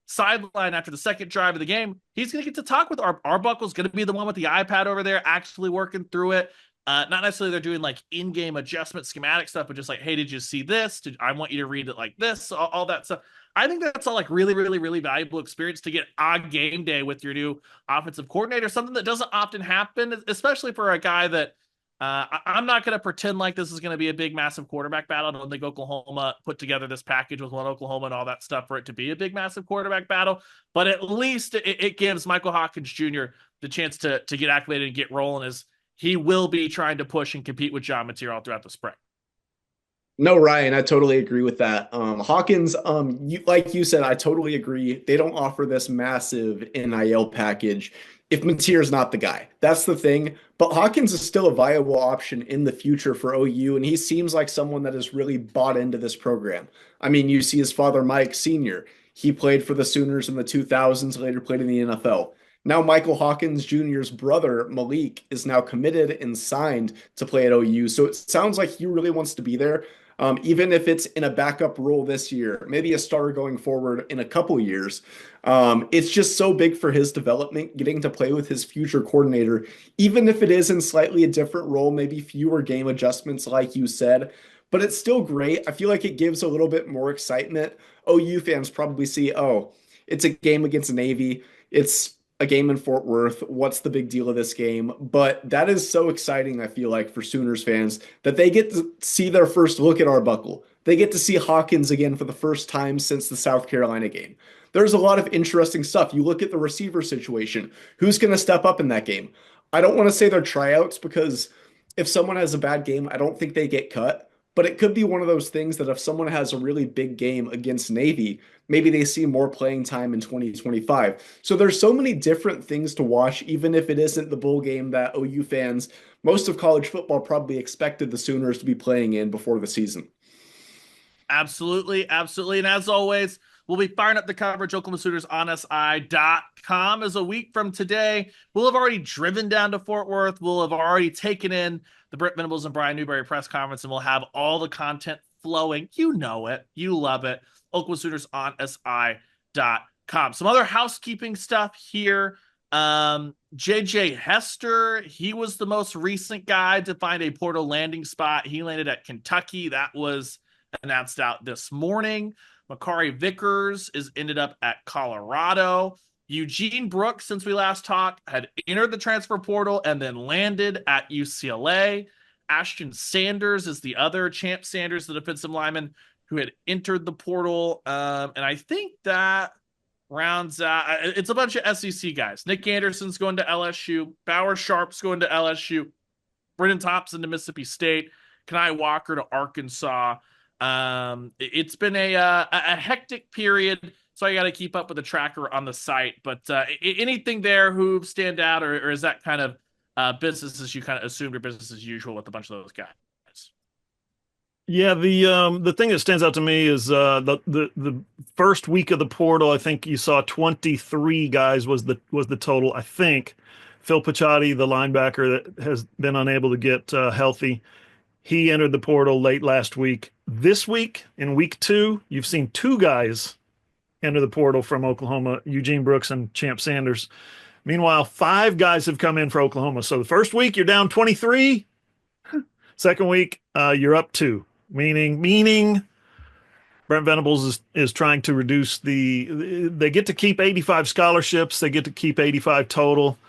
Speaker 1: sideline after the second drive of the game. He's going to get to talk with Arbuckle's going to be the one with the iPad over there actually working through it. Not necessarily they're doing like in-game adjustment schematic stuff, but just like, hey, did you see this? I want you to read it like this, all that stuff. I think that's all like really, really, really valuable experience to get on game day with your new offensive coordinator, something that doesn't often happen, especially for a guy that I'm not going to pretend like this is going to be a big, massive quarterback battle. I don't think Oklahoma put together this package with one Oklahoma and all that stuff for it to be a big, massive quarterback battle. But at least it gives Michael Hawkins Jr. the chance to get acclimated and get rolling, as he will be trying to push and compete with John Mateer all throughout the spring.
Speaker 3: No, Ryan, I totally agree with that. Hawkins, like you said, I totally agree. They don't offer this massive NIL package if Mateer is not the guy. That's the thing. But Hawkins is still a viable option in the future for OU, and he seems like someone that has really bought into this program. I mean, you see his father, Mike Sr. He played for the Sooners in the 2000s, later played in the NFL. Now Michael Hawkins Jr.'s brother, Malik, is now committed and signed to play at OU. So it sounds like he really wants to be there. Even if it's in a backup role this year, maybe a starter going forward in a couple years. It's just so big for his development, getting to play with his future coordinator, even if it is in slightly a different role, maybe fewer game adjustments, like you said. But it's still great. I feel like it gives a little bit more excitement. OU fans probably see, oh, it's a game against Navy. It's a game in Fort Worth. What's the big deal of this game? But that is so exciting, I feel like, for Sooners fans, that they get to see their first look at Arbuckle. They get to see Hawkins again for the first time since the South Carolina game. There's a lot of interesting stuff. You look at the receiver situation. Who's going to step up in that game? I don't want to say they're tryouts, because if someone has a bad game, I don't think they get cut. But it could be one of those things that if someone has a really big game against Navy, maybe they see more playing time in 2025. So there's so many different things to watch, even if it isn't the bowl game that OU fans, most of college football, probably expected the Sooners to be playing in before the season.
Speaker 1: Absolutely, absolutely. And as always, we'll be firing up the coverage, Oklahoma Sooners on SI.com. As a week from today, we'll have already driven down to Fort Worth. We'll have already taken in the Brent Venables and Brian Newberry press conference, and we'll have all the content flowing. You know it. You love it. Oklahoma Sooners on SI.com. Some other housekeeping stuff here. JJ Hester, he was the most recent guy to find a portal landing spot. He landed at Kentucky. That was announced out this morning. Makari Vickers is ended up at Colorado. Eugene Brooks, since we last talked, had entered the transfer portal and then landed at UCLA. Ashton Sanders is the other. Champ Sanders, the defensive lineman, who had entered the portal. And I think that rounds out. It's a bunch of SEC guys. Nick Anderson's going to LSU. Bauer Sharp's going to LSU. Brennan Thompson to Mississippi State. Kanai Walker to Arkansas. It's been a hectic period, so I got to keep up with the tracker on the site. But anything there who stand out, or is that kind of business as you kind of assumed or business as usual with a bunch of those guys?
Speaker 2: Yeah, the thing that stands out to me is the first week of the portal. I think you saw 23 guys was the total. I think Phil Picciotti, the linebacker that has been unable to get healthy, he entered the portal late last week. This week, in week 2, you've seen 2 guys enter the portal from Oklahoma, Eugene Brooks and Champ Sanders. Meanwhile, 5 guys have come in for Oklahoma. So the first week, you're down 23. Second week, you're up 2. Meaning Brent Venables is trying to reduce they get to keep 85 scholarships. They get to keep 85 total,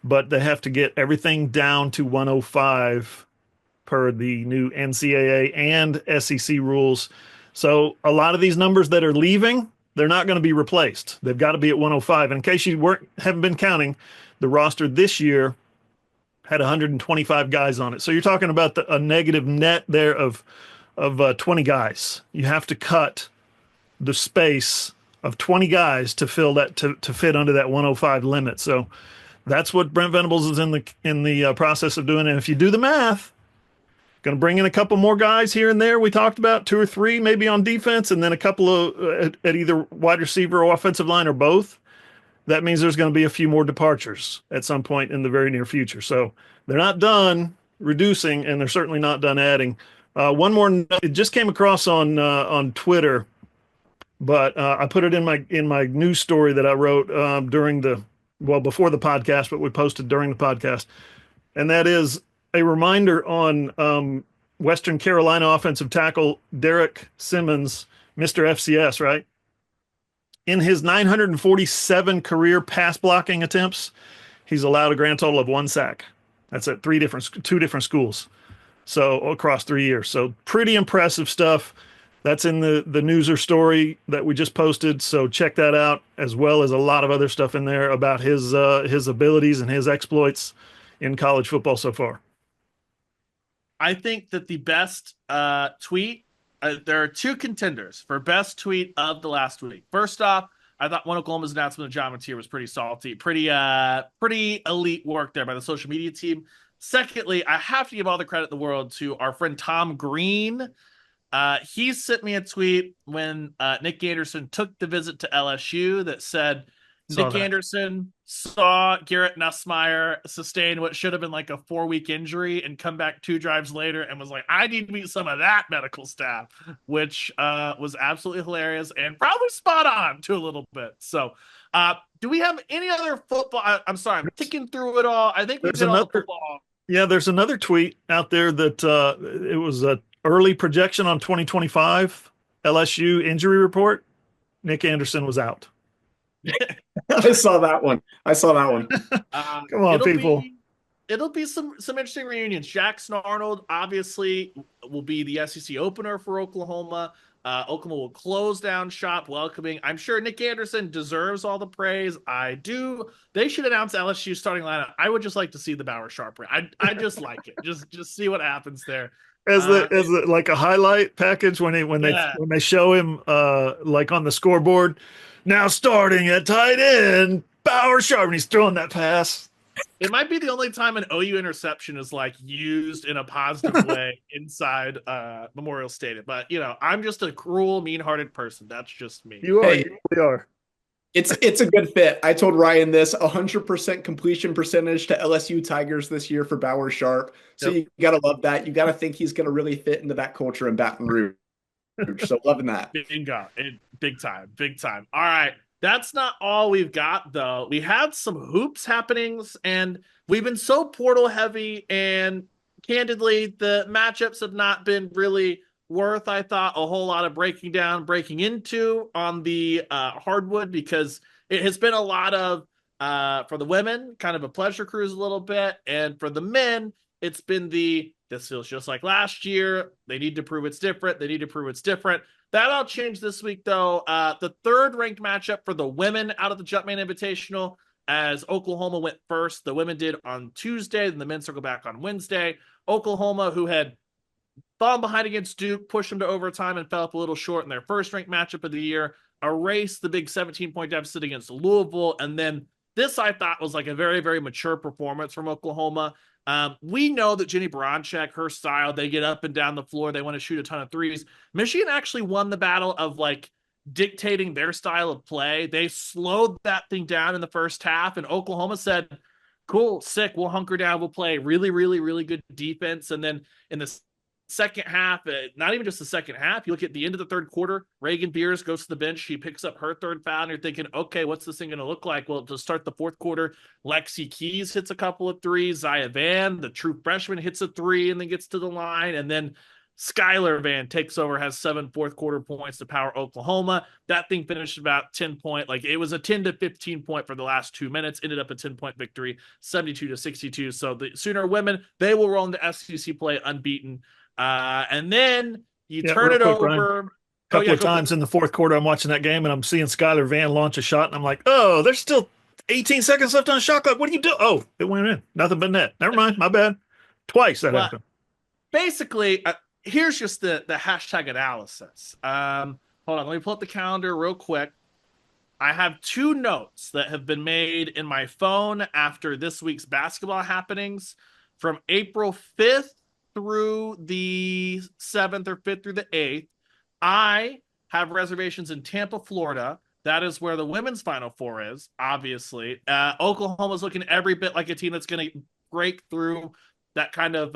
Speaker 2: but they have to get everything down to 105 per the new NCAA and SEC rules. So a lot of these numbers that are leaving, they're not going to be replaced. They've got to be at 105. And in case you haven't been counting, the roster this year had 125 guys on it. So you're talking about a negative net there of 20 guys. You have to cut the space of 20 guys to fill that to fit under that 105 limit. So that's what Brent Venables is in the process of doing. And if you do the math, going to bring in a couple more guys here and there. We talked about 2 or 3 maybe on defense, and then a couple of at either wide receiver or offensive line or both. That means there's going to be a few more departures at some point in the very near future. So they're not done reducing, and they're certainly not done adding. One more, it just came across on Twitter, but I put it in my news story that I wrote before the podcast, but we posted during the podcast, and that is a reminder on Western Carolina offensive tackle Derek Simmons, Mr. FCS, right? In his 947 career pass blocking attempts, he's allowed a grand total of 1 sack. That's at 2 different schools. So across 3 years. So pretty impressive stuff. That's in the newser story that we just posted. So check that out, as well as a lot of other stuff in there about his abilities and his exploits in college football so far.
Speaker 1: I think that the best tweet, there are 2 contenders for best tweet of the last week. First off, I thought one Oklahoma's announcement of John Mateer was pretty salty, pretty elite work there by the social media team. Secondly, I have to give all the credit in the world to our friend Tom Green. He sent me a tweet when Nick Anderson took the visit to LSU that said Anderson saw Garrett Nussmeier sustain what should have been like a 4-week injury and come back 2 drives later and was like, I need to meet some of that medical staff, which was absolutely hilarious and probably spot on to a little bit. So do we have any other football? I'm sorry, I'm ticking through it all. I think we did all the football.
Speaker 2: Yeah, there's another tweet out there that it was an early projection on 2025 LSU injury report. Nick Anderson was out.
Speaker 3: I saw that one.
Speaker 2: Come on, people.
Speaker 1: It'll be some interesting reunions. Jackson Arnold obviously will be the SEC opener for Oklahoma. Oklahoma will close down shop, welcoming. I'm sure Nick Anderson deserves all the praise. I do. They should announce LSU starting lineup. I would just like to see the Bauer Sharp. I just like it. Just see what happens there.
Speaker 2: As like a highlight package when they show him like on the scoreboard. Now starting at tight end, Bauer Sharp, and he's throwing that pass.
Speaker 1: It might be the only time an OU interception is like used in a positive way inside Memorial Stadium. But I'm just a cruel, mean-hearted person. That's just me.
Speaker 2: You are. Hey, you really are.
Speaker 3: It's a good fit. I told Ryan this: 100% completion percentage to LSU Tigers this year for Bauer Sharp. So You gotta love that. You gotta think he's gonna really fit into that culture in Baton Rouge. So loving that.
Speaker 1: Bingo. Big time. All right. That's not all we've got, though. We had some hoops happenings, and we've been so portal heavy, and candidly, the matchups have not been really worth, I thought, a whole lot of breaking into on the hardwood, because it has been a lot of, for the women, kind of a pleasure cruise a little bit, and for the men, it's been this feels just like last year. They need to prove it's different. They need to prove it's different. That all changed this week, though. The third ranked matchup for the women out of the Jumpman Invitational, as Oklahoma went first. The women did on Tuesday, then the men circled back on Wednesday. Oklahoma, who had fallen behind against Duke, pushed them to overtime and fell up a little short in their first ranked matchup of the year, erased the big 17-point deficit against Louisville. And then this, I thought, was like a very, very mature performance from Oklahoma. We know that Jenny Baranczyk, her style, they get up and down the floor. They want to shoot a ton of threes. Michigan actually won the battle of like dictating their style of play. They slowed that thing down in the first half, and Oklahoma said, cool, sick, we'll hunker down, we'll play really, really, really good defense. And then in the second half, not even just the second half, you look at the end of the third quarter, Reagan Beers goes to the bench. She picks up her third foul, and you're thinking, okay, what's this thing going to look like? Well, to start the fourth quarter, Lexi Keys hits a couple of threes. Zaya Van, the true freshman, hits a three and then gets to the line. And then Skylar Van takes over, has 7 fourth quarter points to power Oklahoma. That thing finished about 10 point. Like, it was a 10 to 15 point for the last 2 minutes, ended up a 10-point victory, 72 to 62. So the Sooner women, they will roll into SEC play unbeaten. And then you turn it
Speaker 2: quick, Ryan.
Speaker 1: over.
Speaker 2: Couple of times in the fourth quarter, I'm watching that game and I'm seeing Skylar Van launch a shot, and I'm like, oh, there's still 18 seconds left on the shot clock. What do you do? Oh, it went in. Nothing but net. Never mind. My bad. Twice that happened.
Speaker 1: Basically, here's just the hashtag analysis. Hold on, let me pull up the calendar real quick. I have 2 notes that have been made in my phone after this week's basketball happenings from April 5th through the 7th, or 5th through the 8th. I have reservations in Tampa, Florida. That is where the women's Final Four is, obviously. Oklahoma's looking every bit like a team that's going to break through that kind of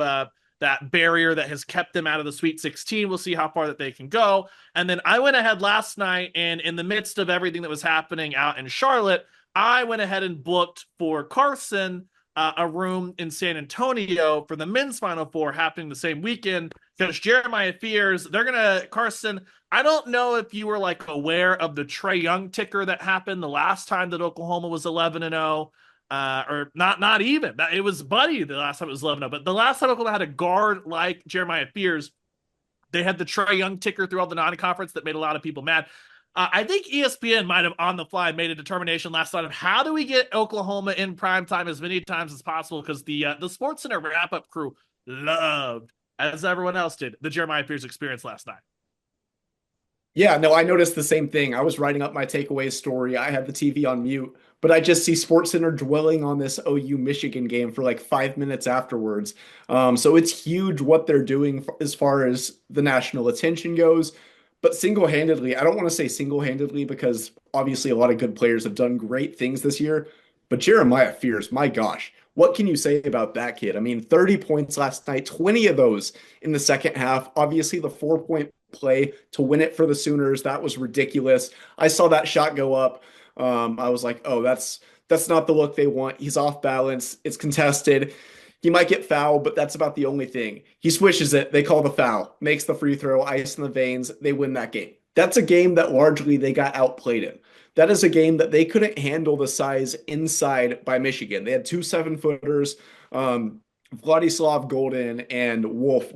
Speaker 1: that barrier that has kept them out of the Sweet 16. We'll see how far that they can go. And then I went ahead last night, and in the midst of everything that was happening out in Charlotte, I went ahead and booked for Carson a room in San Antonio for the men's Final Four happening the same weekend, because Jeremiah fears they're going to, Carson, I don't know if you were like aware of the Trae Young ticker that happened the last time that Oklahoma was 11-0. Or not even. It was Buddy the last time it was 11-0. But the last time Oklahoma had a guard like Jeremiah Fears, they had the Trae Young ticker throughout the non-conference that made a lot of people mad. I think ESPN might have on the fly made a determination last night of how do we get Oklahoma in prime time as many times as possible, because the SportsCenter wrap-up crew loved, as everyone else did, the Jeremiah Fears experience last night.
Speaker 3: Yeah, no, I noticed the same thing. I was writing up my takeaway story. I had the TV on mute, but I just see SportsCenter dwelling on this OU Michigan game for like 5 minutes afterwards. So it's huge what they're doing as far as the national attention goes. But single-handedly, I don't want to say single-handedly because obviously a lot of good players have done great things this year. But Jeremiah Fears, my gosh, what can you say about that kid? I mean, 30 points last night, 20 of those in the second half. Obviously, the 4-point play to win it for the Sooners, that was ridiculous. I saw that shot go up. I was like, oh, that's not the look they want. He's off balance. It's contested. He might get fouled, but that's about the only thing. He swishes it. They call the foul, makes the free throw, ice in the veins. They win that game. That's a game that largely they got outplayed in. That is a game that they couldn't handle the size inside by Michigan. They had 2 7-footers, Vladislav Golden and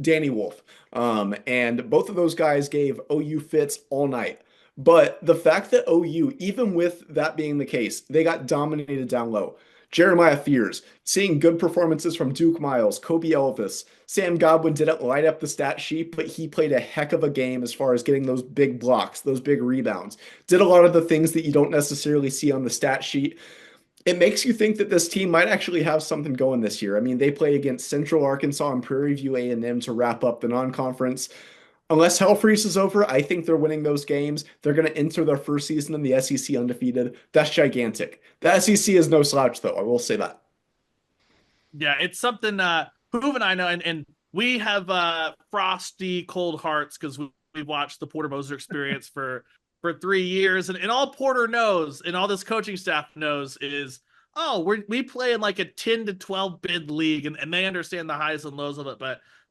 Speaker 3: Danny Wolf. And both of those guys gave OU fits all night. But the fact that OU, even with that being the case, they got dominated down low. Jeremiah Fears, seeing good performances from Duke Miles, Kobe Elvis. Sam Godwin didn't light up the stat sheet, but he played a heck of a game as far as getting those big blocks, those big rebounds. Did a lot of the things that you don't necessarily see on the stat sheet. It makes you think that this team might actually have something going this year. I mean, they play against Central Arkansas and Prairie View A&M to wrap up the non-conference. Unless hell freezes over, I think they're winning those games. They're going to enter their first season in the SEC undefeated. That's gigantic. The SEC is no slouch, though. I will say that.
Speaker 1: Yeah, it's something Hoove and I know, and we have frosty cold hearts because we've watched the Porter Moser experience for for 3 years. And all Porter knows and all this coaching staff knows is, oh, we play in like a 10 to 12 bid league, and they understand the highs and lows of it.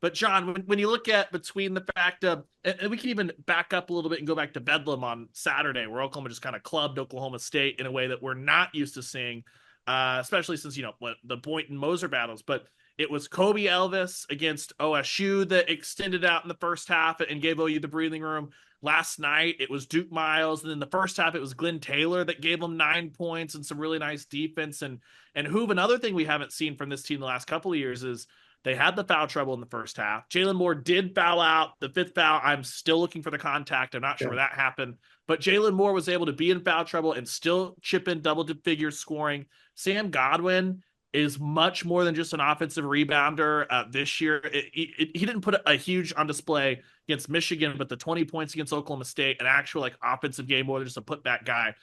Speaker 1: But John, when you look at between the fact of, and we can even back up a little bit and go back to Bedlam on Saturday, where Oklahoma just kind of clubbed Oklahoma State in a way that we're not used to seeing, especially since, the Boynton Moser battles. But it was Kobe Elvis against OSU that extended out in the first half and gave OU the breathing room. Last night, it was Duke Miles. And in the first half, it was Glenn Taylor that gave them 9 points and some really nice defense. And Hoover, another thing we haven't seen from this team the last couple of years is they had the foul trouble in the first half. Jalen Moore did foul out the 5th foul. I'm still looking for the contact. I'm not sure where that happened. But Jalen Moore was able to be in foul trouble and still chip in double-figure scoring. Sam Godwin is much more than just an offensive rebounder this year. He didn't put a huge on display against Michigan, but the 20 points against Oklahoma State, an actual offensive game more than just a putback guy.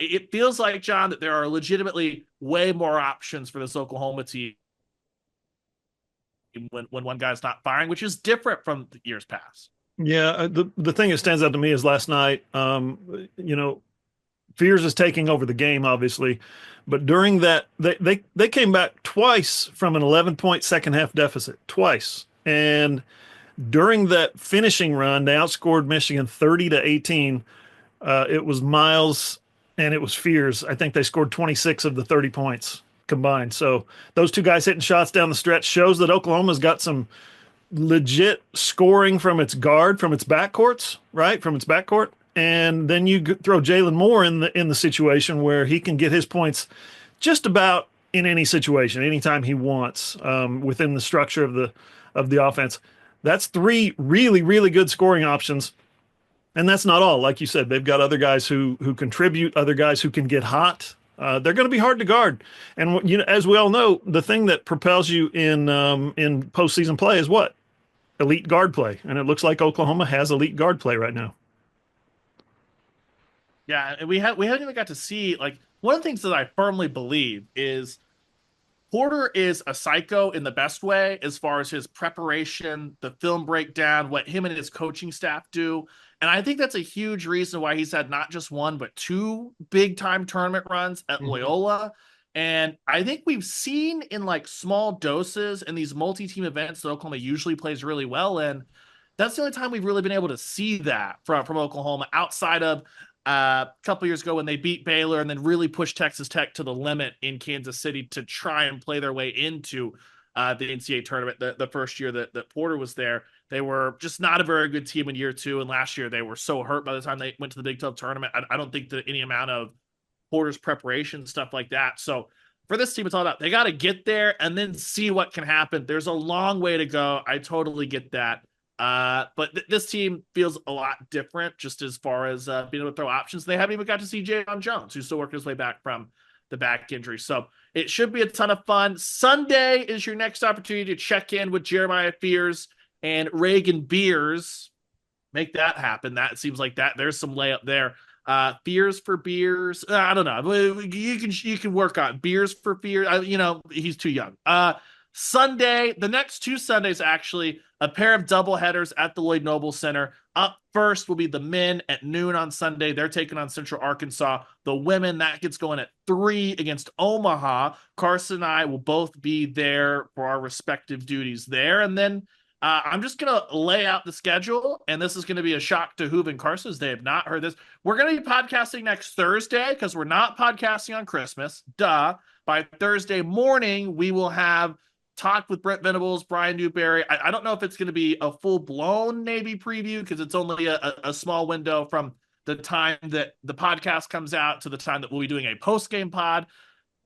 Speaker 1: It feels like, John, that there are legitimately way more options for this Oklahoma team when one guy's not firing, which is different from the years past.
Speaker 2: Yeah, the thing that stands out to me is last night, Fears is taking over the game, obviously, but during that, they came back twice from an 11-point second half deficit, twice. And during that finishing run, they outscored Michigan 30-18. It was Miles and it was Fears. I think they scored 26 of the 30 points combined. So those two guys hitting shots down the stretch shows that Oklahoma's got some legit scoring from its guard, from its backcourts, right? From its backcourt. And then you throw Jalen Moore in the situation where he can get his points just about in any situation, anytime he wants, within the structure of the offense. That's 3 really, really good scoring options. And that's not all. Like you said, they've got other guys who contribute, other guys who can get hot. They're going to be hard to guard. And as we all know, the thing that propels you in postseason play is what? Elite guard play. And it looks like Oklahoma has elite guard play right now.
Speaker 1: Yeah, and we haven't even got to see, one of the things that I firmly believe is Porter is a psycho in the best way as far as his preparation, the film breakdown, what him and his coaching staff do. And I think that's a huge reason why he's had not just 1, but 2 big-time tournament runs at Loyola. And I think we've seen in small doses in these multi-team events that Oklahoma usually plays really well in. That's the only time we've really been able to see that from Oklahoma outside of a couple years ago when they beat Baylor and then really pushed Texas Tech to the limit in Kansas City to try and play their way into the NCAA tournament. The first year that Porter was there, they were just not a very good team in year 2. And last year they were so hurt by the time they went to the Big 12 tournament. I don't think that any amount of Porter's preparation, stuff like that. So for this team, it's all about, they got to get there and then see what can happen. There's a long way to go. I totally get that. But this team feels a lot different just as far as being able to throw options. They haven't even got to see Jayon Jones, who's still working his way back from the back injury. So it should be a ton of fun. Sunday is your next opportunity to check in with Jeremiah Fears and Reagan Beers. Make that happen. That seems like that. There's some layup there. Fears for Beers. I don't know. You can work on Beers for Fears. He's too young. Sunday, the next 2 Sundays, actually, a pair of doubleheaders at the Lloyd Noble Center. Up first will be the men at noon on Sunday. They're taking on Central Arkansas. The women, that gets going at 3 against Omaha. Carson and I will both be there for our respective duties there. And then I'm just going to lay out the schedule, and this is going to be a shock to Hoover and Carson as they have not heard this. We're going to be podcasting next Thursday because we're not podcasting on Christmas. Duh. By Thursday morning, we will have talked with Brent Venables, Brian Newberry. I don't know if it's going to be a full-blown Navy preview because it's only a small window from the time that the podcast comes out to the time that we'll be doing a post-game pod,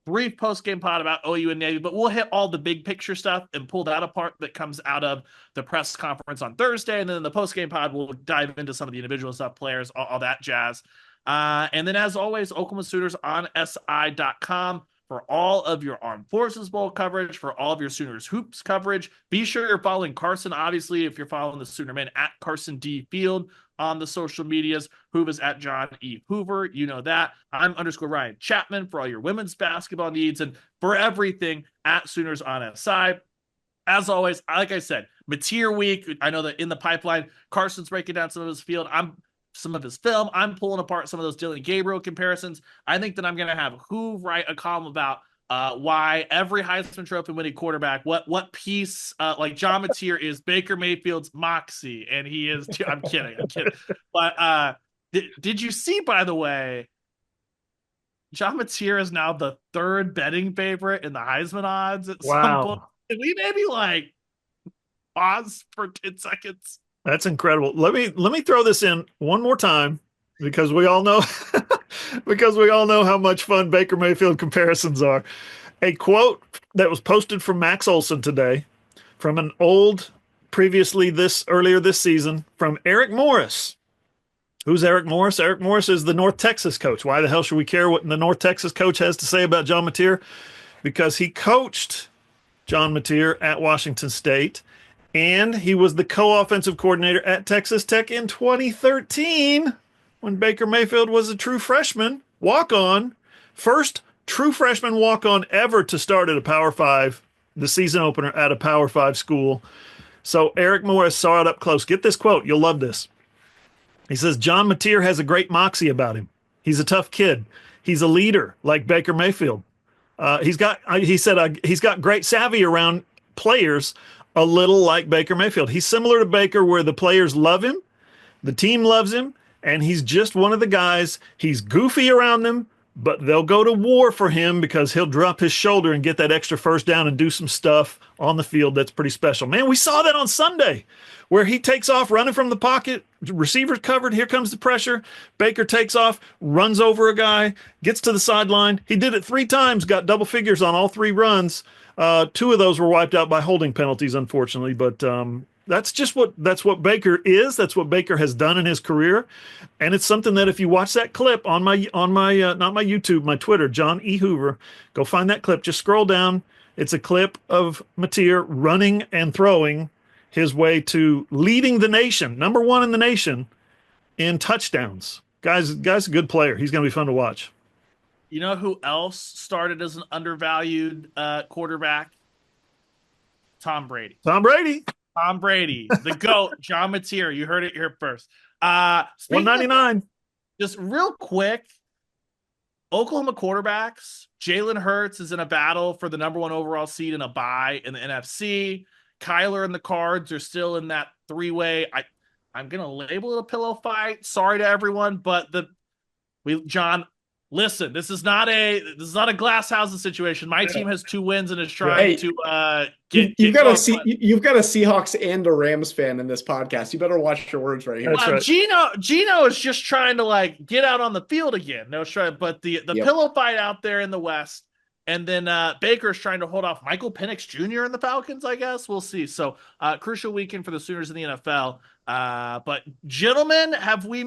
Speaker 1: brief post-game pod about OU and Navy, but we'll hit all the big picture stuff and pull that apart that comes out of the press conference on Thursday. And then in the post-game pod, we'll dive into some of the individual stuff, players, all that jazz. And then as always, Oklahoma Sooners on SI.com. For all of your Armed Forces Bowl coverage, for all of your Sooners Hoops coverage. Be sure you're following Carson, obviously, if you're following the Sooner Men, at Carson D. Field on the social medias. Hoover's at John E. Hoover. You know that. I'm _Ryan Chapman for all your women's basketball needs, and for everything at Sooners on SI. As always, like I said, Mateer Week. I know that in the pipeline, Carson's breaking down some of his field. I'm some of his film. I'm pulling apart some of those Dylan Gabriel comparisons. I think that I'm going to have Hoover write a column about why every Heisman Trophy winning quarterback, what piece, like John Mateer is Baker Mayfield's moxie, and he is. I'm kidding. But did you see, by the way, John Mateer is now the third betting favorite in the Heisman odds at some point? Can we maybe like pause for 10 seconds?
Speaker 2: That's incredible. Let me throw this in one more time because we all know how much fun Baker Mayfield comparisons are. A quote that was posted from Max Olson today from an old earlier this season from Eric Morris. Who's Eric Morris? Eric Morris is the North Texas coach. Why the hell should we care what the North Texas coach has to say about John Mateer? Because he coached John Mateer at Washington State, and he was the co-offensive coordinator at Texas Tech in 2013 when Baker Mayfield was a true freshman walk-on. First true freshman walk-on ever to start at a Power 5, the season opener at a Power 5 school. So Eric Morris saw it up close. Get this quote. You'll love this. He says, John Mateer has a great moxie about him. He's a tough kid. He's a leader like Baker Mayfield. He's got great savvy around players, a little like Baker Mayfield. He's similar to Baker where the players love him, the team loves him, and he's just one of the guys. He's goofy around them, but they'll go to war for him because he'll drop his shoulder and get that extra first down and do some stuff on the field that's pretty special. Man, we saw that on Sunday where he takes off running from the pocket, receivers covered, here comes the pressure. Baker takes off, runs over a guy, gets to the sideline. He did it 3 times, got double figures on all 3 runs. 2 of those were wiped out by holding penalties, unfortunately, but that's what Baker is. That's what Baker has done in his career, and it's something that if you watch that clip on my not my YouTube, my Twitter, John E. Hoover, go find that clip. Just scroll down. It's a clip of Mateer running and throwing his way to leading the nation, number 1 in the nation in touchdowns. Guy's a good player. He's going to be fun to watch.
Speaker 1: You know who else started as an undervalued quarterback? Tom Brady.
Speaker 2: Tom Brady,
Speaker 1: the GOAT, John Mateer. You heard it here first.
Speaker 2: 199.
Speaker 1: Just real quick, Oklahoma quarterbacks. Jalen Hurts is in a battle for the number 1 overall seed in a bye in the NFC. Kyler and the Cards are still in that 3-way. I'm gonna label it a pillow fight. Sorry to everyone, but John, listen, this is not a glass house situation. My team has 2 wins and is trying to you've got a
Speaker 3: Seahawks and a Rams fan in this podcast. You better watch your words right here.
Speaker 1: Right. Gino is just trying to like get out on the field again. No, but the pillow fight out there in the West. And then Baker's trying to hold off Michael Penix Jr. in the Falcons, I guess. We'll see. So crucial weekend for the Sooners in the NFL. But gentlemen, have we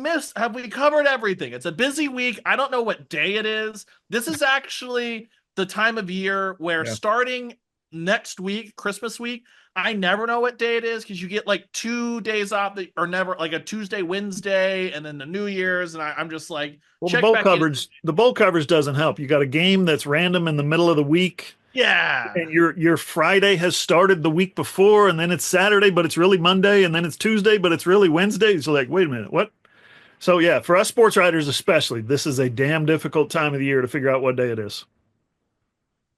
Speaker 1: covered everything? It's a busy week. I don't know what day it is. This is actually the time of year where starting next week, Christmas week, I never know what day it is because you get like 2 days off or never, like a Tuesday, Wednesday, and then the New Year's, and I'm just like,
Speaker 2: well, the bowl coverage doesn't help. You got a game that's random in the middle of the week.
Speaker 1: Yeah,
Speaker 2: and your Friday has started the week before, and then it's Saturday, but it's really Monday, and then it's Tuesday, but it's really Wednesday. It's like, wait a minute, what? So yeah, for us sports writers especially, this is a damn difficult time of the year to figure out what day it is.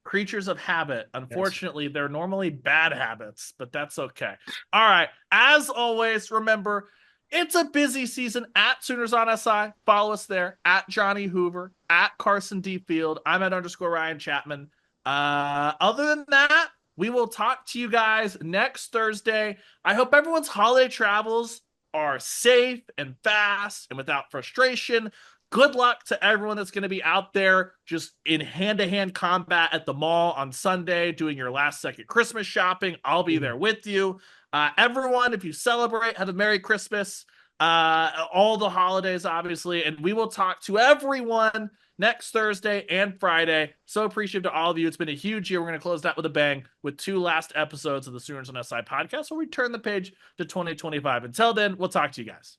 Speaker 1: Creatures of habit. Unfortunately, they're normally bad habits, but that's okay. All right. As always, remember, it's a busy season at Sooners on SI. Follow us there at Johnny Hoover, at Carson D Field. I'm at _Ryan Chapman. Other than that, we will talk to you guys next Thursday. I hope everyone's holiday travels are safe and fast and without frustration. Good luck to everyone that's going to be out there just in hand-to-hand combat at the mall on Sunday doing your last-second Christmas shopping. I'll be there with you. Everyone, if you celebrate, have a Merry Christmas. All the holidays, obviously. And we will talk to everyone next Thursday and Friday. So appreciative to all of you. It's been a huge year. We're going to close that with a bang with 2 last episodes of the Sooners on SI podcast where we turn the page to 2025. Until then, we'll talk to you guys.